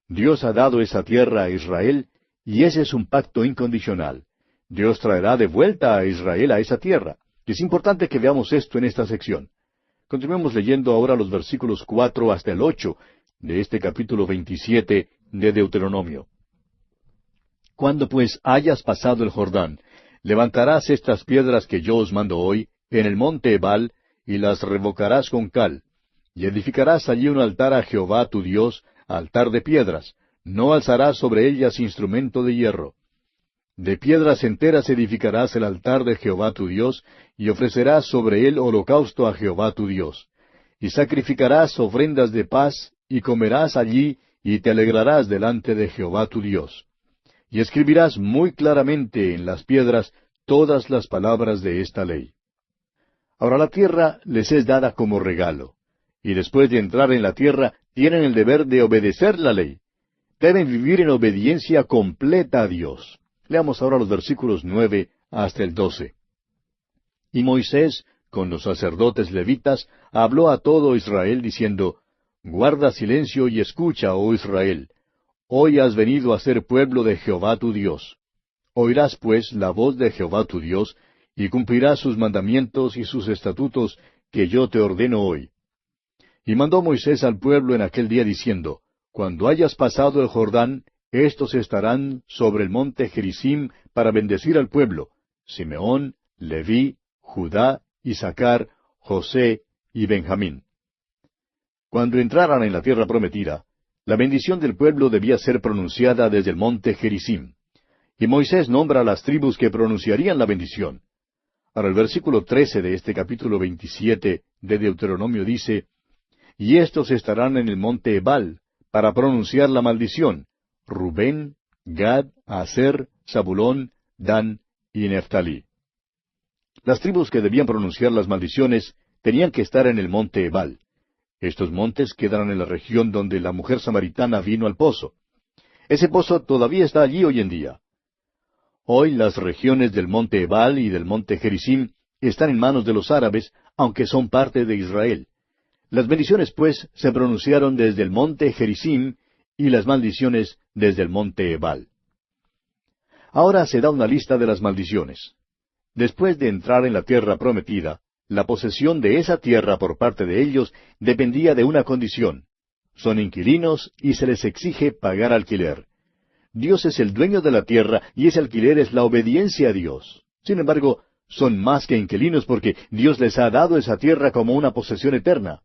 Dios ha dado esa tierra a Israel, y ese es un pacto incondicional. Dios traerá de vuelta a Israel a esa tierra. Y es importante que veamos esto en esta sección. Continuemos leyendo ahora los versículos 4 hasta el 8 de este capítulo 27 de Deuteronomio. Cuando pues hayas pasado el Jordán, levantarás estas piedras que yo os mando hoy en el monte Ebal, y las revocarás con cal, y edificarás allí un altar a Jehová tu Dios, altar de piedras, no alzarás sobre ellas instrumento de hierro. De piedras enteras edificarás el altar de Jehová tu Dios, y ofrecerás sobre él holocausto a Jehová tu Dios. Y sacrificarás ofrendas de paz, y comerás allí, y te alegrarás delante de Jehová tu Dios. Y escribirás muy claramente en las piedras todas las palabras de esta ley. Ahora la tierra les es dada como regalo, y después de entrar en la tierra tienen el deber de obedecer la ley. Deben vivir en obediencia completa a Dios. Leamos ahora los versículos 9 hasta el 12. Y Moisés, con los sacerdotes levitas, habló a todo Israel diciendo, guarda silencio y escucha, oh Israel. Hoy has venido a ser pueblo de Jehová tu Dios. Oirás pues la voz de Jehová tu Dios, y cumplirás sus mandamientos y sus estatutos que yo te ordeno hoy. Y mandó Moisés al pueblo en aquel día diciendo, cuando hayas pasado el Jordán, estos estarán sobre el monte Gerizim para bendecir al pueblo, Simeón, Leví, Judá, Isaacar, José y Benjamín. Cuando entraran en la tierra prometida, la bendición del pueblo debía ser pronunciada desde el monte Gerizim. Y Moisés nombra a las tribus que pronunciarían la bendición. Ahora el versículo 13 de este capítulo 27 de Deuteronomio dice, y estos estarán en el monte Ebal, para pronunciar la maldición, Rubén, Gad, Aser, Zabulón, Dan y Neftalí. Las tribus que debían pronunciar las maldiciones tenían que estar en el monte Ebal. Estos montes quedan en la región donde la mujer samaritana vino al pozo. Ese pozo todavía está allí hoy en día. Hoy las regiones del monte Ebal y del monte Gerizim están en manos de los árabes, aunque son parte de Israel. Las bendiciones, pues, se pronunciaron desde el monte Gerizim y las maldiciones desde el monte Ebal. Ahora se da una lista de las maldiciones. Después de entrar en la tierra prometida, la posesión de esa tierra por parte de ellos dependía de una condición. Son inquilinos y se les exige pagar alquiler. Dios es el dueño de la tierra y ese alquiler es la obediencia a Dios. Sin embargo, son más que inquilinos porque Dios les ha dado esa tierra como una posesión eterna.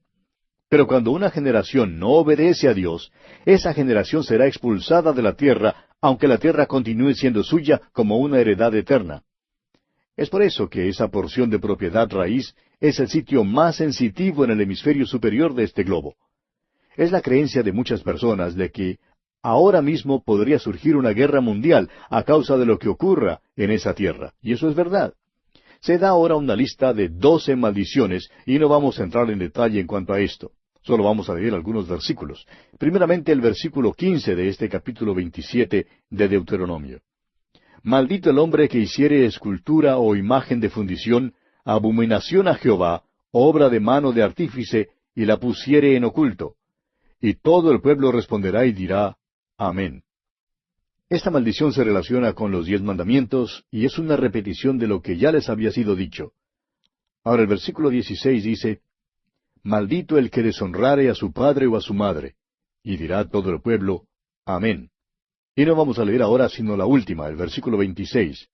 Pero cuando una generación no obedece a Dios, esa generación será expulsada de la tierra, aunque la tierra continúe siendo suya como una heredad eterna. Es por eso que esa porción de propiedad raíz es el sitio más sensitivo en el hemisferio superior de este globo. Es la creencia de muchas personas de que ahora mismo podría surgir una guerra mundial a causa de lo que ocurra en esa tierra, y eso es verdad. Se da ahora una lista de 12 maldiciones, y no vamos a entrar en detalle en cuanto a esto. Solo vamos a leer algunos versículos. Primeramente el versículo 15 de este capítulo 27 de Deuteronomio. Maldito el hombre que hiciere escultura o imagen de fundición, abominación a Jehová, obra de mano de artífice, y la pusiere en oculto. Y todo el pueblo responderá y dirá, Amén. Esta maldición se relaciona con los 10 mandamientos, y es una repetición de lo que ya les había sido dicho. Ahora el versículo 16 dice, Maldito el que deshonrare a su padre o a su madre. Y dirá todo el pueblo, Amén. Y no vamos a leer ahora sino la última, el versículo 26.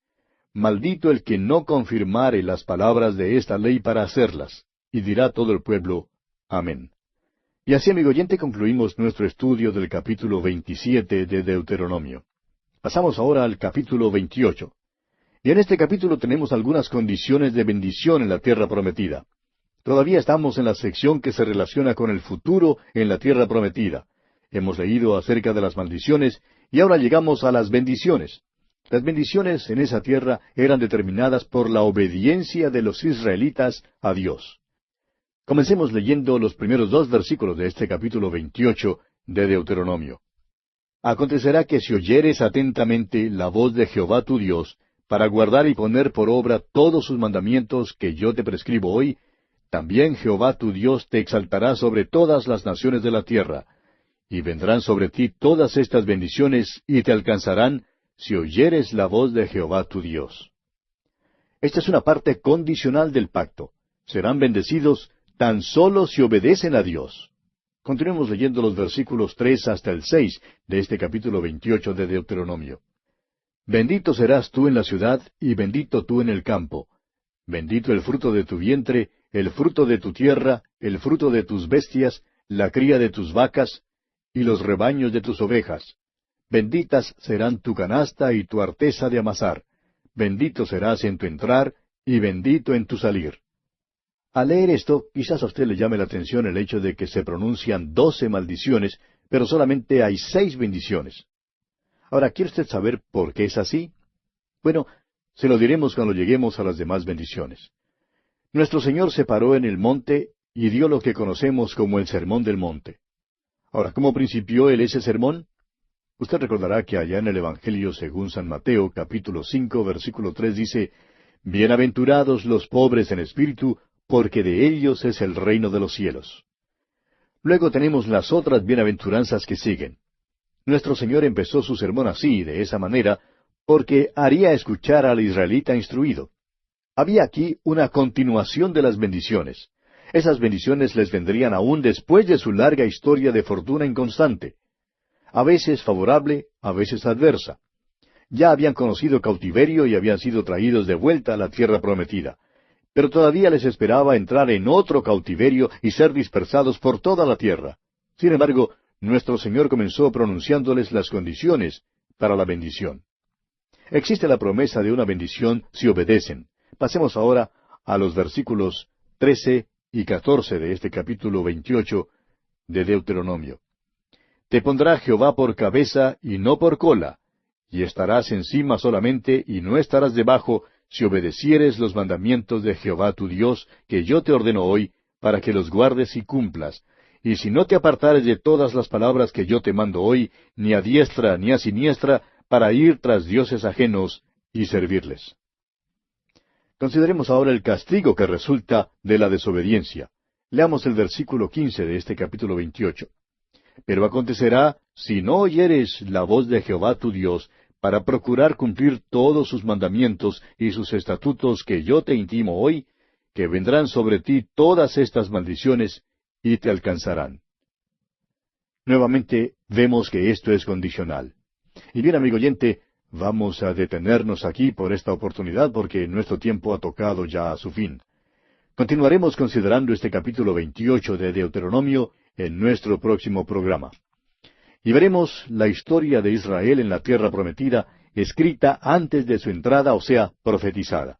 Maldito el que no confirmare las palabras de esta ley para hacerlas. Y dirá todo el pueblo, Amén. Y así, amigo oyente, concluimos nuestro estudio del capítulo 27 de Deuteronomio. Pasamos ahora al capítulo 28. Y en este capítulo tenemos algunas condiciones de bendición en la tierra prometida. Todavía estamos en la sección que se relaciona con el futuro en la tierra prometida. Hemos leído acerca de las maldiciones y ahora llegamos a las bendiciones. Las bendiciones en esa tierra eran determinadas por la obediencia de los israelitas a Dios. Comencemos leyendo los primeros 2 versículos de este capítulo 28 de Deuteronomio. Acontecerá que si oyeres atentamente la voz de Jehová tu Dios, para guardar y poner por obra todos sus mandamientos que yo te prescribo hoy, también Jehová tu Dios te exaltará sobre todas las naciones de la tierra, y vendrán sobre ti todas estas bendiciones y te alcanzarán si oyeres la voz de Jehová tu Dios. Esta es una parte condicional del pacto. Serán bendecidos tan solo si obedecen a Dios. Continuemos leyendo los versículos 3 hasta el 6 de este capítulo 28 de Deuteronomio. Bendito serás tú en la ciudad, y bendito tú en el campo. Bendito el fruto de tu vientre, el fruto de tu tierra, el fruto de tus bestias, la cría de tus vacas, y los rebaños de tus ovejas. Benditas serán tu canasta y tu arteza de amasar. Bendito serás en tu entrar, y bendito en tu salir. Al leer esto, quizás a usted le llame la atención el hecho de que se pronuncian 12 maldiciones, pero solamente hay 6 bendiciones. Ahora, ¿quiere usted saber por qué es así? Bueno, se lo diremos cuando lleguemos a las demás bendiciones. Nuestro Señor se paró en el monte y dio lo que conocemos como el Sermón del Monte. Ahora, ¿cómo principió él ese sermón? Usted recordará que allá en el Evangelio según San Mateo, capítulo 5, versículo 3 dice, Bienaventurados los pobres en espíritu, porque de ellos es el reino de los cielos. Luego tenemos las otras bienaventuranzas que siguen. Nuestro Señor empezó su sermón así, de esa manera, porque haría escuchar al israelita instruido. Había aquí una continuación de las bendiciones. Esas bendiciones les vendrían aún después de su larga historia de fortuna inconstante. A veces favorable, a veces adversa. Ya habían conocido cautiverio y habían sido traídos de vuelta a la tierra prometida. Pero todavía les esperaba entrar en otro cautiverio y ser dispersados por toda la tierra. Sin embargo, nuestro Señor comenzó pronunciándoles las condiciones para la bendición. Existe la promesa de una bendición si obedecen. Pasemos ahora a los versículos 13 y 14 de este capítulo 28 de Deuteronomio. Te pondrá Jehová por cabeza y no por cola, y estarás encima solamente y no estarás debajo, si obedecieres los mandamientos de Jehová tu Dios, que yo te ordeno hoy, para que los guardes y cumplas, y si no te apartares de todas las palabras que yo te mando hoy, ni a diestra ni a siniestra, para ir tras dioses ajenos y servirles. Consideremos ahora el castigo que resulta de la desobediencia. Leamos el versículo 15 de este capítulo 28. Pero acontecerá, si no oyeres la voz de Jehová tu Dios, para procurar cumplir todos sus mandamientos y sus estatutos que yo te intimo hoy, que vendrán sobre ti todas estas maldiciones y te alcanzarán. Nuevamente vemos que esto es condicional. Y bien, amigo oyente, vamos a detenernos aquí por esta oportunidad porque nuestro tiempo ha tocado ya a su fin. Continuaremos considerando este capítulo 28 de Deuteronomio en nuestro próximo programa. Y veremos la historia de Israel en la tierra prometida, escrita antes de su entrada, o sea, profetizada.